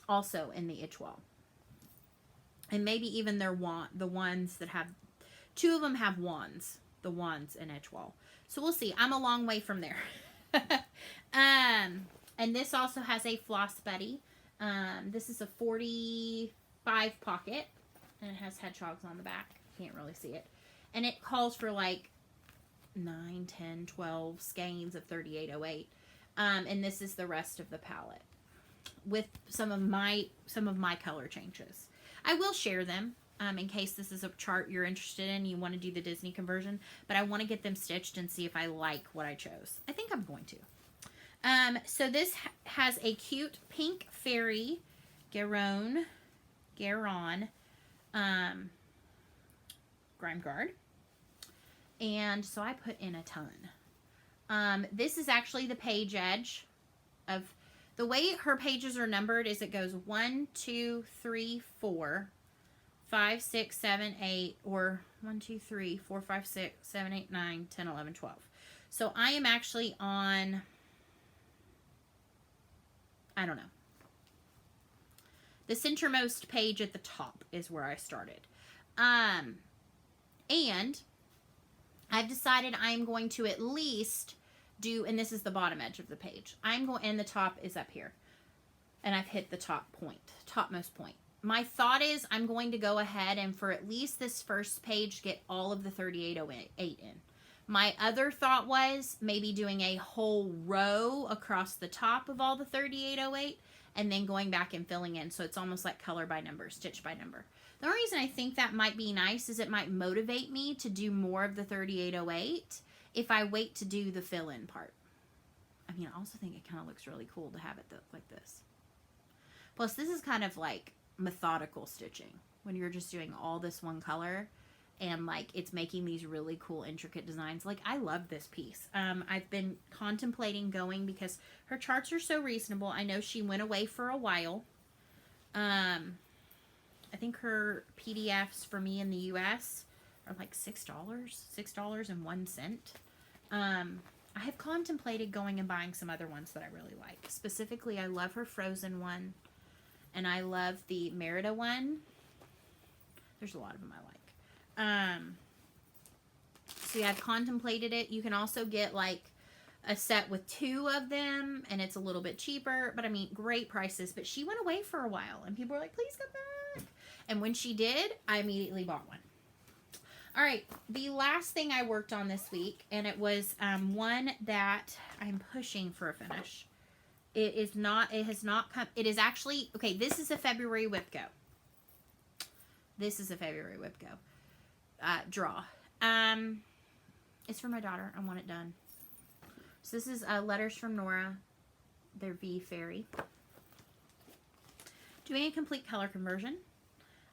also in the itchwall. And maybe even their the ones that have, 2 of them have wands. The wands in itchwall. So we'll see. I'm a long way from there. And this also has a floss buddy. This is a 45 pocket. And it has hedgehogs on the back. Can't really see it. And it calls for like 9, 10, 12 skeins of 3808. And this is the rest of the palette with some of my color changes. I will share them in case this is a chart you're interested in. You want to do the Disney conversion, but I want to get them stitched and see if I like what I chose. I think I'm going to. So this has a cute pink fairy GaRon grime guard. And so I put in a ton. This is actually the page edge of the way her pages are numbered is it goes 1, 2, 3, 4, 5, 6, 7, 8, or 1, 2, 3, 4, 5, 6, 7, 8, 9, 10, 11, 12. So I am actually on, I don't know. The centermost page at the top is where I started. And I've decided I'm going to at least do, and this is the bottom edge of the page. And the top is up here. And I've hit the topmost point. My thought is I'm going to go ahead and for at least this first page get all of the 3808 in. My other thought was maybe doing a whole row across the top of all the 3808 and then going back and filling in. So it's almost like color by number, stitch by number. The only reason I think that might be nice is it might motivate me to do more of the 3808 if I wait to do the fill-in part. I mean, I also think it kind of looks really cool to have it like this. Plus, this is kind of like methodical stitching when you're just doing all this one color and like it's making these really cool intricate designs. Like, I love this piece. I've been contemplating going because her charts are so reasonable. I know she went away for a while. I think her PDFs for me in the US are like $6.01. I have contemplated going and buying some other ones that I really like. Specifically, I love her Frozen one, and I love the Merida one. There's a lot of them I like. So yeah, I've contemplated it. You can also get like a set with 2 of them, and it's a little bit cheaper, but I mean, great prices. But she went away for a while, and people were like, please come back. And when she did, I immediately bought one. All right, the last thing I worked on this week, and it was one that I'm pushing for a finish. It has not come, it is actually, okay, this is a February whip go. This is a February whip go. Draw. It's for my daughter. I want it done. So this is Letters from Nora. They're V Fairy. Doing a complete color conversion.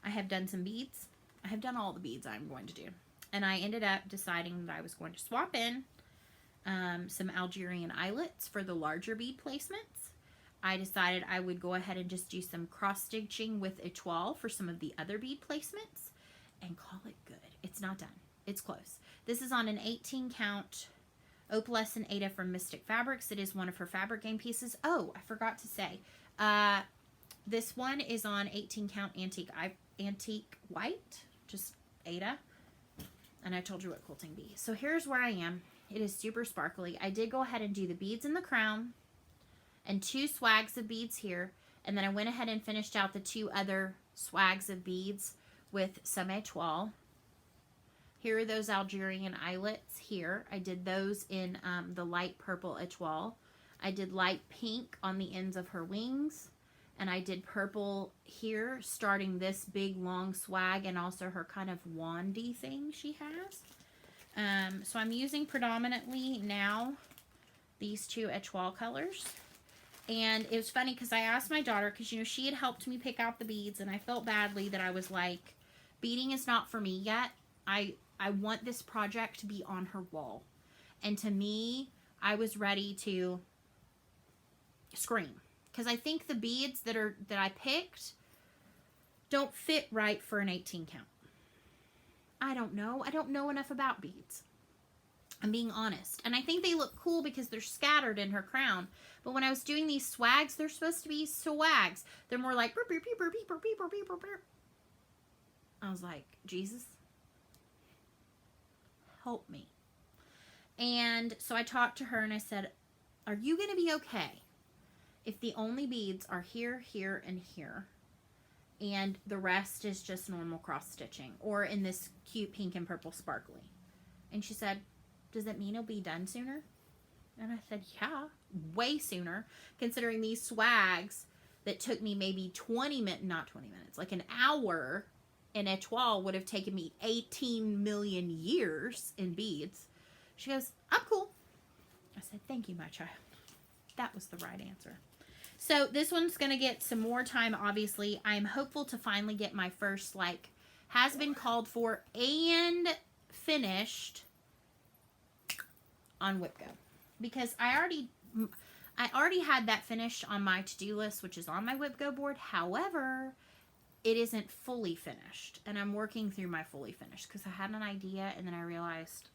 I have done some beads. I have done all the beads I'm going to do. And I ended up deciding that I was going to swap in some Algerian eyelets for the larger bead placements. I decided I would go ahead and just do some cross stitching with a toile for some of the other bead placements and call it good. It's not done. It's close. This is on an 18 count opalescent Aida from Mystic Fabrics. It is one of her fabric game pieces. Oh, I forgot to say. This one is on 18 count antique white, just Aida. And I told you what Quilting Bee. So here's where I am. It is super sparkly. I did go ahead and do the beads in the crown and 2 swags of beads here. And then I went ahead and finished out the 2 other swags of beads with some étoile. Here are those Algerian eyelets here. I did those in the light purple étoile. I did light pink on the ends of her wings. And I did purple here, starting this big long swag and also her kind of wandy thing she has. So I'm using predominantly now these 2 étoile colors. And it was funny because I asked my daughter, because, you know, she had helped me pick out the beads, and I felt badly that I was like, beading is not for me yet. I want this project to be on her wall. And to me, I was ready to scream. Because I think the beads that I picked don't fit right for an 18 count. I don't know. I don't know enough about beads. I'm being honest. And I think they look cool because they're scattered in her crown. But when I was doing these swags, they're supposed to be swags. They're more like beep, beep, beep, beep, beep, beep, beep, beep, beep. I was like, Jesus, help me. And so I talked to her and I said, are you going to be okay if the only beads are here, here, and here, and the rest is just normal cross stitching, or in this cute pink and purple sparkly? And she said, does that mean it'll be done sooner? And I said, yeah, way sooner, considering these swags that took me maybe 20 minutes, not 20 minutes, like an hour in étoile would have taken me 18 million years in beads. She goes, I'm cool. I said, thank you, my child. That was the right answer. So this one's going to get some more time, obviously. I'm hopeful to finally get my first, like, has been called for and finished on WhipGo. Because I already had that finished on my to-do list, which is on my WhipGo board. However, it isn't fully finished. And I'm working through my fully finished because I had an idea and then I realized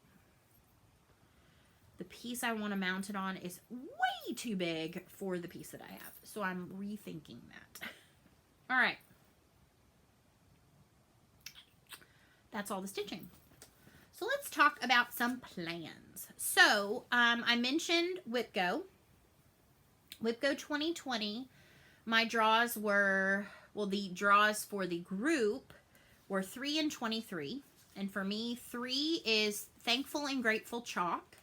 the piece I want to mount it on is way too big for the piece that I have. So I'm rethinking that. All right. That's all the stitching. So let's talk about some plans. So I mentioned WhipGo. WhipGo 2020. My draws were, well, the draws for the group were 3 and 23. And for me, 3 is Thankful and Grateful Chalk.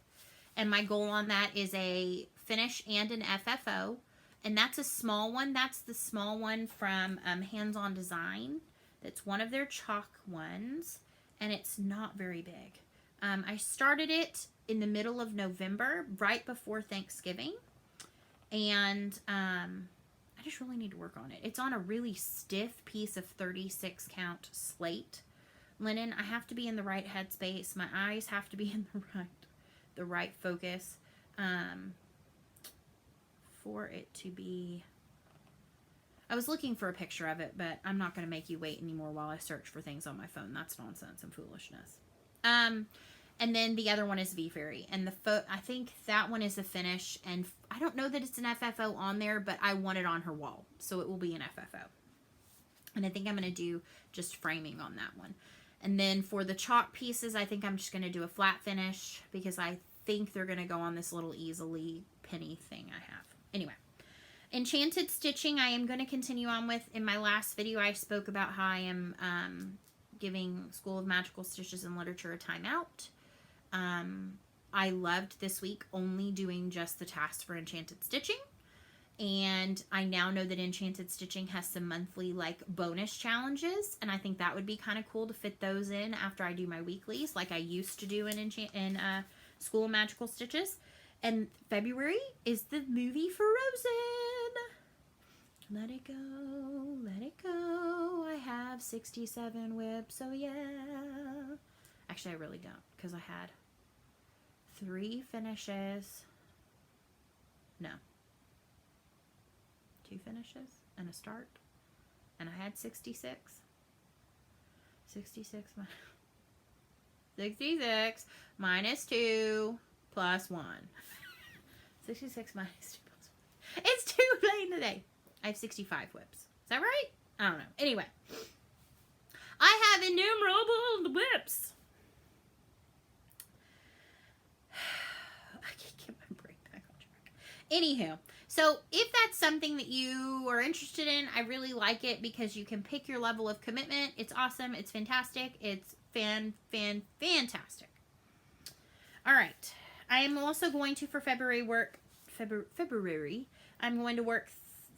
And my goal on that is a finish and an FFO. And that's a small one. That's the small one from Hands On Design. That's one of their chalk ones, and it's not very big. I started it in the middle of November, right before Thanksgiving, and I just really need to work on it. It's on a really stiff piece of 36 count slate linen. I have to be in the right headspace. My eyes have to be in the right focus for it to be. I was looking for a picture of it, but I'm not going to make you wait anymore while I search for things on my phone. That's nonsense and foolishness. And then the other one is V Fairy, and I think that one is a finish, and I don't know that it's an FFO on there, but I want it on her wall, so it will be an FFO. And I think I'm going to do just framing on that one. And then for the chalk pieces, I think I'm just going to do a flat finish, because I think they're going to go on this little easily penny thing I have. Anyway, Enchanted Stitching I am going to continue on with. In my last video, I spoke about how I am giving School of Magical Stitches and Literature a timeout. I loved this week only doing just the tasks for Enchanted Stitching. And I now know that Enchanted Stitching has some monthly like bonus challenges, and I think that would be kind of cool to fit those in after I do my weeklies like I used to do in School of Magical Stitches. And February is the movie Frozen. Let it go, let it go. I have 67 whips, so yeah. Actually, I really don't, because I had 3 finishes. No. 2 finishes and a start. And I had 66. 66 minus 2 plus 1. 66 minus 2 plus 1. It's too late in the day. I have 65 whips. Is that right? I don't know. Anyway. I have innumerable whips. I can't get my brain back on track. Anywho. So if that's something that you are interested in, I really like it because you can pick your level of commitment. It's awesome. It's fantastic. It's fantastic. All right. I am also going to, for February, I'm going to work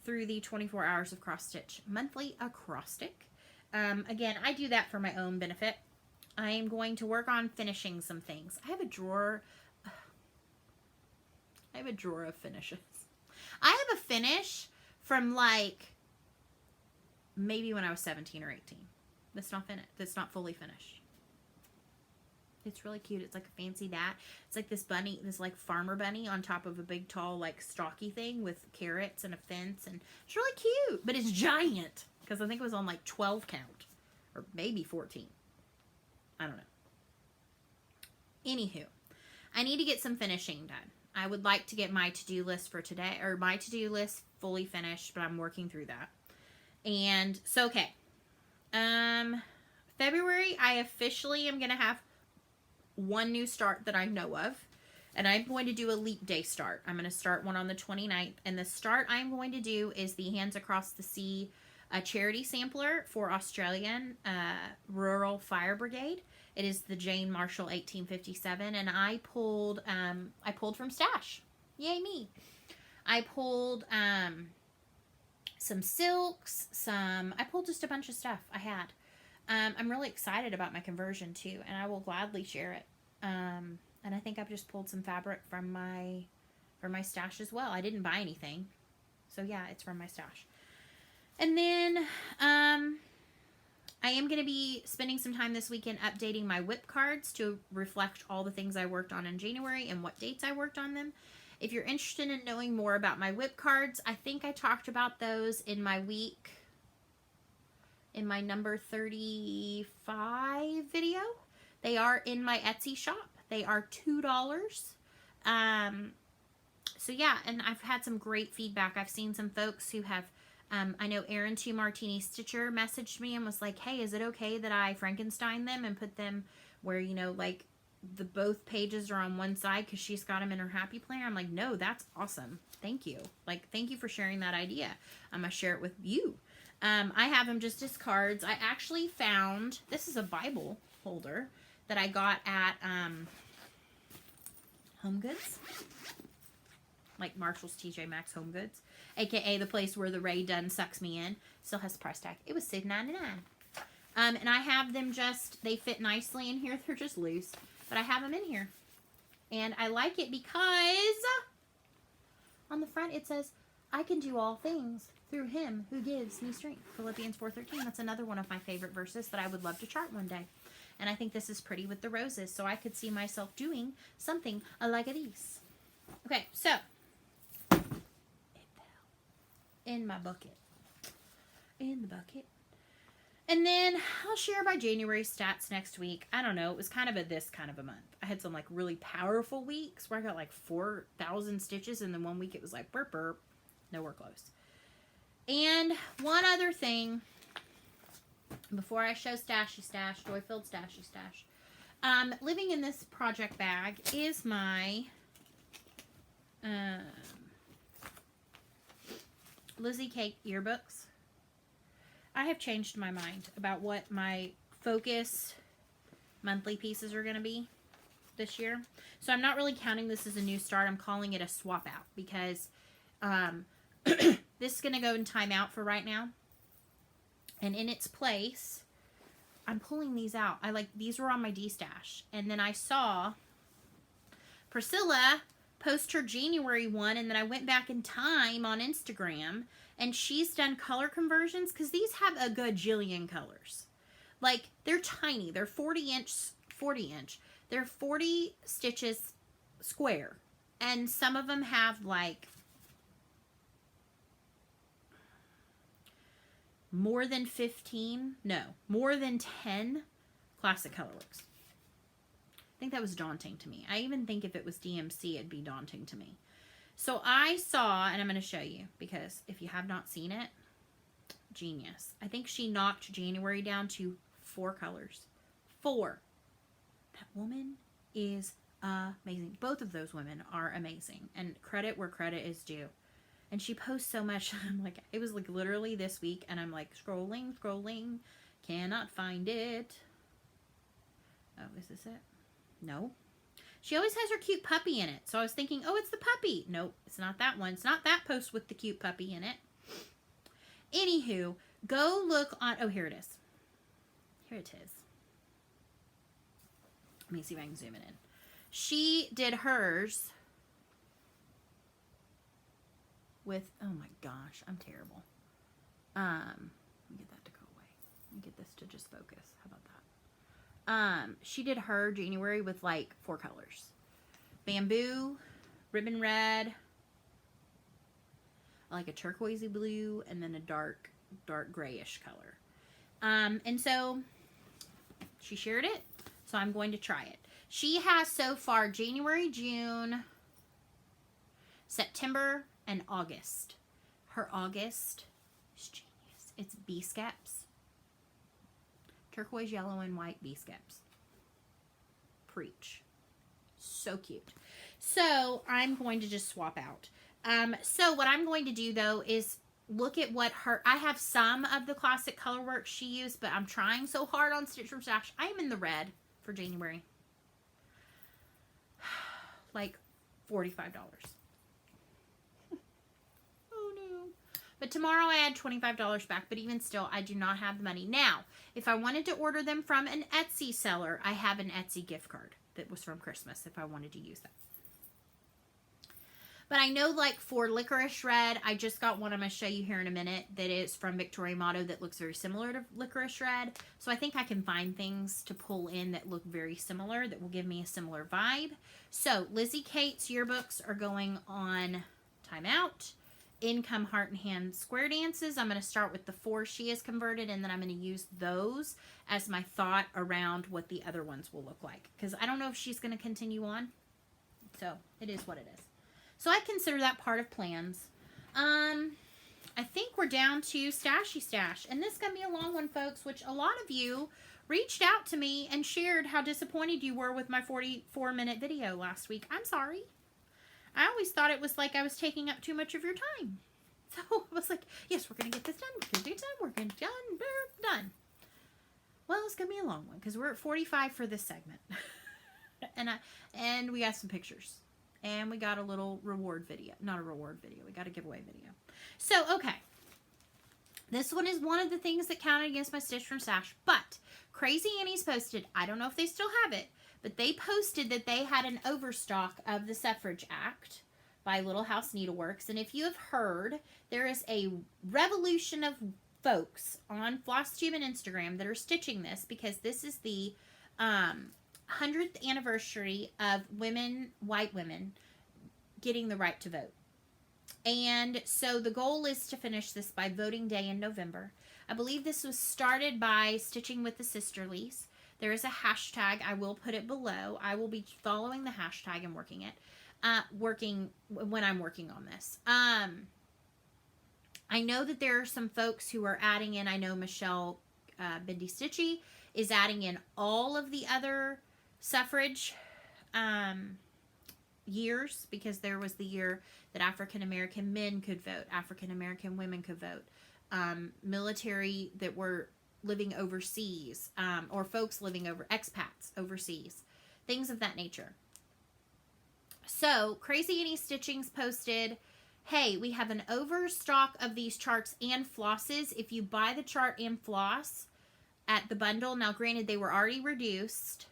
through the 24 hours of cross stitch monthly acrostic. Again, I do that for my own benefit. I am going to work on finishing some things. I have a drawer of finishes. I have a finish from like maybe when I was 17 or 18. That's not finished. That's not fully finished. It's really cute. It's like a fancy dat. It's like this bunny, this like farmer bunny on top of a big tall like stocky thing with carrots and a fence, and it's really cute, but it's giant because I think it was on like 12 count or maybe 14. I don't know. Anywho, I need to get some finishing done. I would like to get my to-do list for today, or my to-do list fully finished, but I'm working through that. And so, okay. February, I officially am going to have one new start that I know of, and I'm going to do a leap day start. I'm going to start one on the 29th, and the start I'm going to do is the Hands Across the Sea charity sampler for Australian Rural Fire Brigade. It is the Jane Marshall 1857, and I pulled from Stash. Yay me! I pulled some silks, I pulled just a bunch of stuff I had. I'm really excited about my conversion too, and I will gladly share it. And I think I've just pulled some fabric from my stash as well. I didn't buy anything, so yeah, it's from my stash. And then I am going to be spending some time this weekend updating my whip cards to reflect all the things I worked on in January and what dates I worked on them. If you're interested in knowing more about my whip cards, I think I talked about those in my number 35 video. They are in my Etsy shop. They are $2. So yeah, and I've had some great feedback. I've seen some folks who have I know Erin 2 Martini Stitcher messaged me and was like, hey, is it okay that I Frankenstein them and put them where, you know, like the both pages are on one side because she's got them in her happy planner? I'm like, no, that's awesome. Thank you. Like, thank you for sharing that idea. I'm going to share it with you. I have them just as cards. I actually found, this is a Bible holder that I got at Home Goods. like Marshall's TJ Maxx Home Goods, aka the place where the Ray done sucks me in. Still has the price tag. It was $6.99. And I have them just, they fit nicely in here. They're just loose, but I have them in here. And I like it because on the front it says, I can do all things through him who gives me strength. Philippians 4:13. That's another one of my favorite verses that I would love to chart one day. And I think this is pretty with the roses, so I could see myself doing something like this. Okay, so it fell in my bucket. In the bucket. And then I'll share my January stats next week. I don't know. It was kind of this kind of a month. I had some like really powerful weeks where I got like 4,000 stitches, and then one week it was like burp burp. Nowhere close. And one other thing before I show Stashy Stash, Joy-Filled Stashy Stash. Living in this project bag is my Lizzie Cake yearbooks. I have changed my mind about what my focus monthly pieces are going to be this year. So I'm not really counting this as a new start. I'm calling it a swap out because this is going to go in timeout for right now. And in its place, I'm pulling these out. These were on my D-stash. And then I saw Priscilla post her January one, and then I went back in time on Instagram, and she's done color conversions because these have a gajillion colors. Like, they're tiny. They're 40 inch. They're 40 stitches square. And some of them have like more than 10 classic colorworks. I think that was daunting to me. I even think if it was DMC, it'd be daunting to me. So I saw, and I'm going to show you because if you have not seen it, genius. I think she knocked January down to 4 colors. 4. That woman is amazing. Both of those women are amazing, and credit where credit is due. And she posts so much. I'm like, it was like literally this week, and I'm like scrolling, cannot find it. Oh, is this it? No. She always has her cute puppy in it. So I was thinking, oh, it's the puppy. Nope, it's not that one. It's not that post with the cute puppy in it. Anywho, go look on, oh, here it is. Here it is. Let me see if I can zoom it in. She did hers with, oh my gosh, I'm terrible. Let me get that to go away. Let me get this to just focus. How about that? She did her January with like 4 colors. Bamboo, ribbon red, like a turquoisey blue, and then a dark grayish color. And so she shared it, so I'm going to try it. She has so far January, June, September, and August. Her August is genius. It's bee skeps. Turquoise, yellow, and white bee skeps. Preach. So cute. So I'm going to just swap out. So what I'm going to do though is look at what I have some of the classic color work she used, but I'm trying so hard on Stitch from Stash. I am in the red for January. Like $45. But tomorrow I add $25 back, but even still, I do not have the money. Now, if I wanted to order them from an Etsy seller, I have an Etsy gift card that was from Christmas if I wanted to use that. But I know, like, for Licorice Red, I just got one I'm going to show you here in a minute that is from Victoria Motto that looks very similar to Licorice Red. So I think I can find things to pull in that look very similar that will give me a similar vibe. So Lizzie Kate's yearbooks are going on timeout. Income, Heart, and Hand square dances. I'm going to start with the 4 she has converted, and then I'm going to use those as my thought around what the other ones will look like. Because I don't know if she's going to continue on. So it is what it is. So I consider that part of plans. I think we're down to Stashy Stash. And this is going to be a long one, folks, which a lot of you reached out to me and shared how disappointed you were with my 44-minute video last week. I'm sorry. I always thought it was like I was taking up too much of your time. So I was like, yes, we're going to get this done. We're going to get it done. We're going to get it done. Well, it's going to be a long one because we're at 45 for this segment. and we got some pictures. And we got a little reward video. Not a reward video. We got a giveaway video. So, okay. This one is one of the things that counted against my Stitch from Stash. But Crazy Annie's posted, I don't know if they still have it, but they posted that they had an overstock of the Suffrage Act by Little House Needleworks. And if you have heard, there is a revolution of folks on Flosstube and Instagram that are stitching this because this is the 100th anniversary of women, white women, getting the right to vote. And so the goal is to finish this by voting day in November. I believe this was started by Stitching with the Sisterlies. There is a hashtag. I will put it below. I will be following the hashtag and working it. When I'm working on this. I know that there are some folks who are adding in. I know Michelle Bindi Stitchy is adding in all of the other suffrage years, because there was the year that African American men could vote, African American women could vote, military that were living overseas, or folks living expats overseas, things of that nature. So Crazy Annie Stitchings posted, hey, we have an overstock of these charts and flosses. If you buy the chart and floss at the bundle, now granted they were already reduced,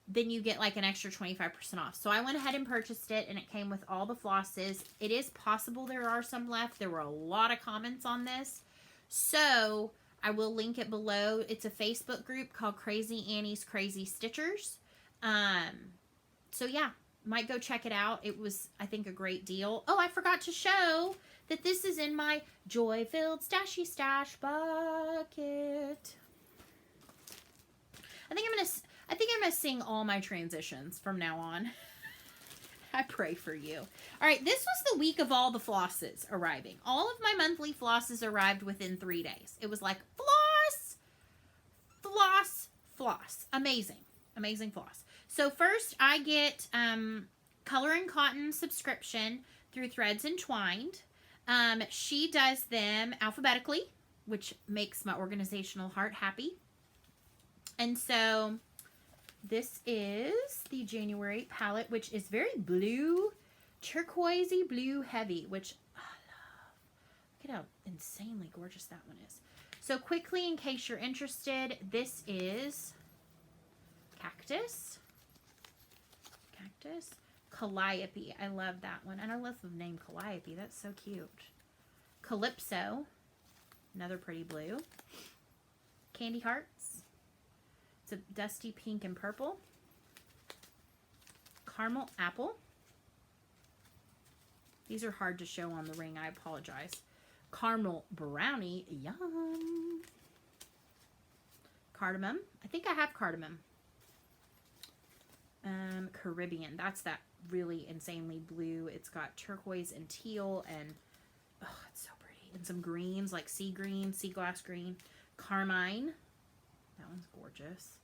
then you get like an extra 25% off. So I went ahead and purchased it, and it came with all the flosses. It is possible there are some left. There were a lot of comments on this. So I will link it below. It's a Facebook group called Crazy Annie's Crazy Stitchers. So yeah, might go check it out. It was, I think, a great deal. Oh, I forgot to show that this is in my joy-filled stashy stash bucket. I think I'm gonna sing all my transitions from now on. I pray for you. All right, this was the week of all the flosses arriving. All of my monthly flosses arrived within 3 days. It was like floss, floss, floss. Amazing, amazing floss. So first, I get Color and Cotton subscription through Threads Entwined. She does them alphabetically, which makes my organizational heart happy. And so this is the January palette, which is very blue, turquoisey blue heavy, which I love. Look at how insanely gorgeous that one is. So quickly, in case you're interested, this is Cactus. Calliope. I love that one. And I love the name Calliope. That's so cute. Calypso. Another pretty blue. Candy Hearts. It's a dusty pink and purple. Caramel Apple. These are hard to show on the ring. I apologize. Caramel Brownie. Yum. Cardamom. I think I have cardamom. Caribbean. That's that really insanely blue. It's got turquoise and teal, and oh, it's so pretty. And some greens like sea green, sea glass green. Carmine. That one's gorgeous.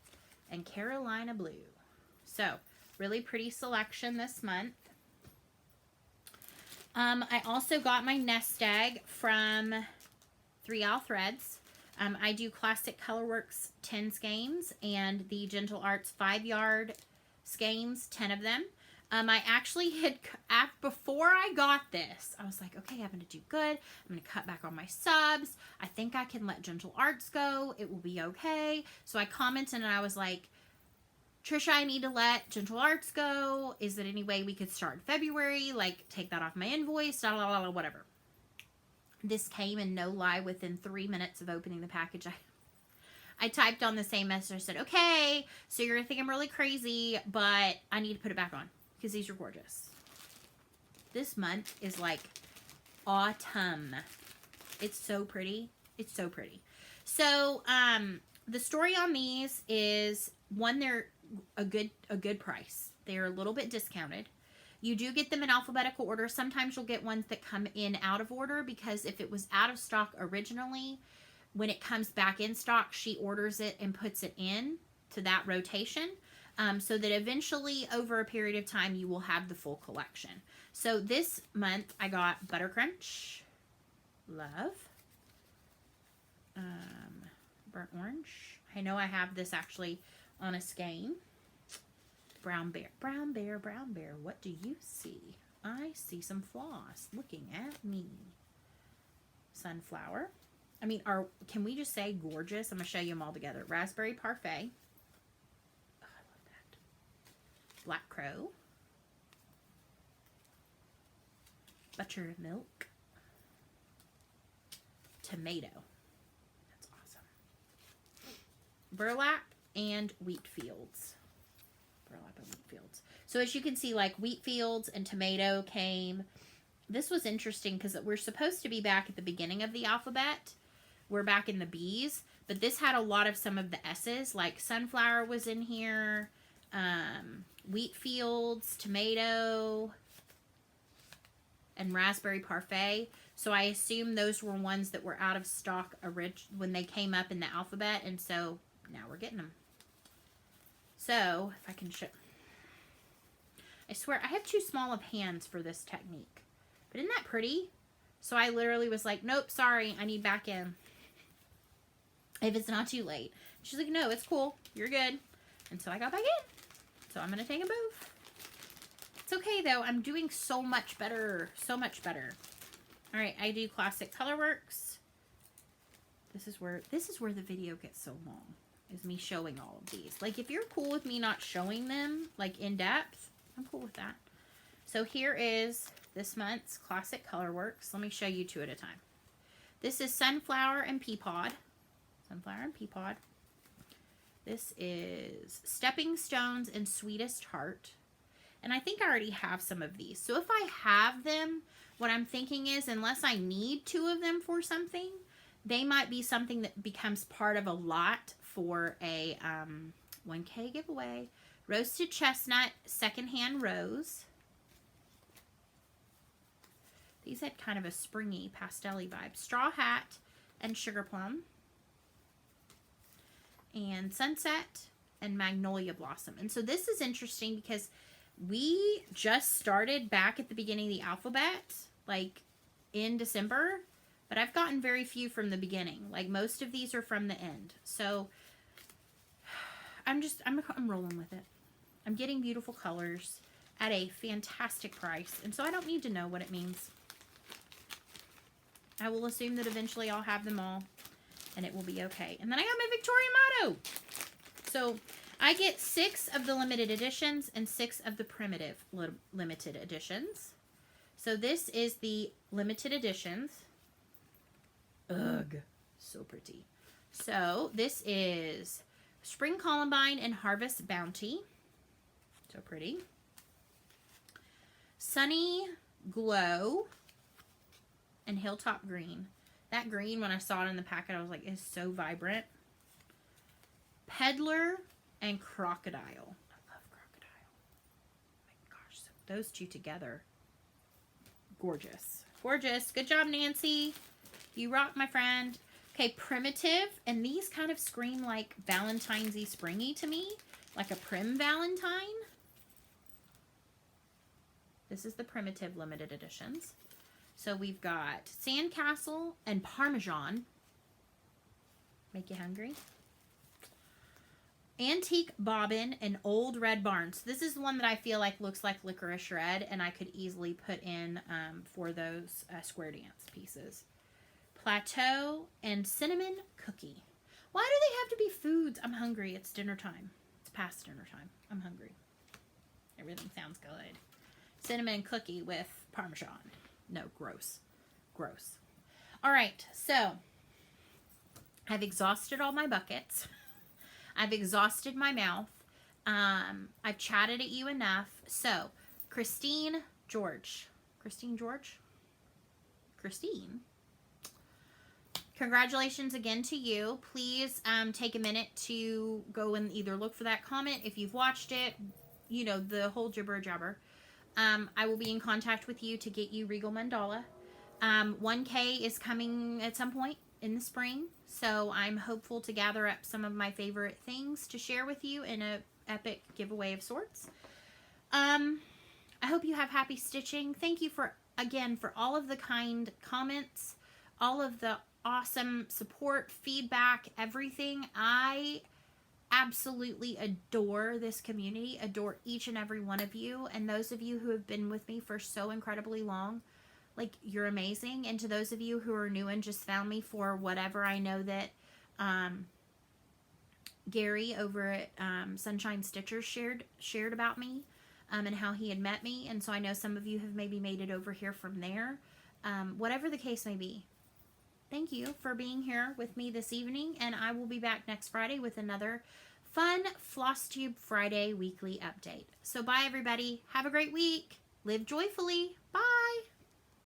And Carolina blue. So, really pretty selection this month. I also got my nest egg from 3L Threads. I do Classic Colorworks 10 skeins and the Gentle Arts 5-yard skeins, 10 of them. I actually had, before I got this, I was like, okay, I'm going to do good. I'm going to cut back on my subs. I think I can let Gentle Arts go. It will be okay. So I commented and I was like, Trisha, I need to let Gentle Arts go. Is there any way we could start in February? Like, take that off my invoice, blah, blah, blah, whatever. This came, and no lie, within 3 minutes of opening the package, I typed on the same message. I said, okay, so you're going to think I'm really crazy, but I need to put it back on because these are gorgeous. This month is like autumn. It's so pretty. It's so pretty. So, the story on these is, one, they're a good price. They're a little bit discounted. You do get them in alphabetical order. Sometimes you'll get ones that come in out of order, because if it was out of stock originally, when it comes back in stock, she orders it and puts it in to that rotation, so that eventually, over a period of time, you will have the full collection. So this month, I got Butter Crunch, Love, Burnt Orange. I know I have this actually on a skein. Brown bear, brown bear, brown bear. What do you see? I see some floss looking at me. Sunflower. I mean, can we just say gorgeous? I'm going to show you them all together. Raspberry parfait. Oh, I love that. Black crow. Buttermilk. Tomato. That's awesome. Burlap and wheat fields. Burlap and wheat fields. So as you can see, like wheat fields and tomato came. This was interesting because we're supposed to be back at the beginning of the alphabet. We're back in the B's, but this had a lot of some of the S's, like sunflower was in here, wheat fields, tomato, and raspberry parfait. So I assume those were ones that were out of stock when they came up in the alphabet, and so now we're getting them. So if I can show, I swear I have too small of hands for this technique, but isn't that pretty? So I literally was like, nope, sorry, I need back in. If it's not too late. She's like, no, it's cool. You're good. And so I got back in. So I'm going to take them both. It's okay, though. I'm doing so much better. So much better. All right, I do Classic Colorworks. This is where the video gets so long, is me showing all of these. Like, if you're cool with me not showing them, like, in depth, I'm cool with that. So here is this month's Classic Colorworks. Let me show you two at a time. This is Sunflower and Pea Pod. Sunflower and Pea Pod. This is Stepping Stones and Sweetest Heart. And I think I already have some of these. So if I have them, what I'm thinking is, unless I need two of them for something, they might be something that becomes part of a lot for a 1K giveaway. Roasted Chestnut, Secondhand Rose. These had kind of a springy, pastel-y vibe. Straw Hat and Sugar Plum. And Sunset and Magnolia Blossom. And so this is interesting because we just started back at the beginning of the alphabet, like in December, but I've gotten very few from the beginning. Like most of these are from the end. So I'm rolling with it. I'm getting beautiful colors at a fantastic price. And so I don't need to know what it means. I will assume that eventually I'll have them all and it will be okay. And then I got my Victoria motto. So I get 6 of the limited editions and 6 of the primitive limited editions. So this is the limited editions. Ugh, so pretty. So this is Spring Columbine and Harvest Bounty. So pretty. Sunny Glow and Hilltop Green. That green, when I saw it in the packet, I was like, it's so vibrant. Peddler and Crocodile. I love Crocodile. Oh my gosh, so those two together. Gorgeous. Gorgeous. Good job, Nancy. You rock, my friend. Okay, Primitive. And these kind of scream like Valentine's-y, springy to me. Like a Prim Valentine. This is the Primitive limited editions. So we've got Sandcastle and Parmesan. Make you hungry. Antique Bobbin and Old Red Barn. So this is the one that I feel like looks like Licorice Red, and I could easily put in for those square dance pieces. Plateau and Cinnamon Cookie. Why do they have to be foods? I'm hungry. It's dinner time. It's past dinner time. I'm hungry. Everything sounds good. Cinnamon Cookie with Parmesan. No, gross. Gross. All right, so I've exhausted all my buckets. I've exhausted my mouth. I've chatted at you enough. So, Christine George. Congratulations again to you. Please take a minute to go and either look for that comment if you've watched it. You know, the whole jibber jabber. I will be in contact with you to get you Regal Mandala. 1K is coming at some point in the spring, so I'm hopeful to gather up some of my favorite things to share with you in a epic giveaway of sorts. I hope you have happy stitching. Thank you again for all of the kind comments, all of the awesome support, feedback, everything. I absolutely adore this community, adore each and every one of you, and those of you who have been with me for so incredibly long. Like, you're amazing. And to those of you who are new and just found me for whatever, I know that Gary over at Sunshine Stitchers shared about me and how he had met me, and so I know some of you have maybe made it over here from there. Whatever the case may be, thank you for being here with me this evening, and I will be back next Friday with another fun Flosstube Friday weekly update. So bye everybody. Have a great week. Live joyfully. Bye.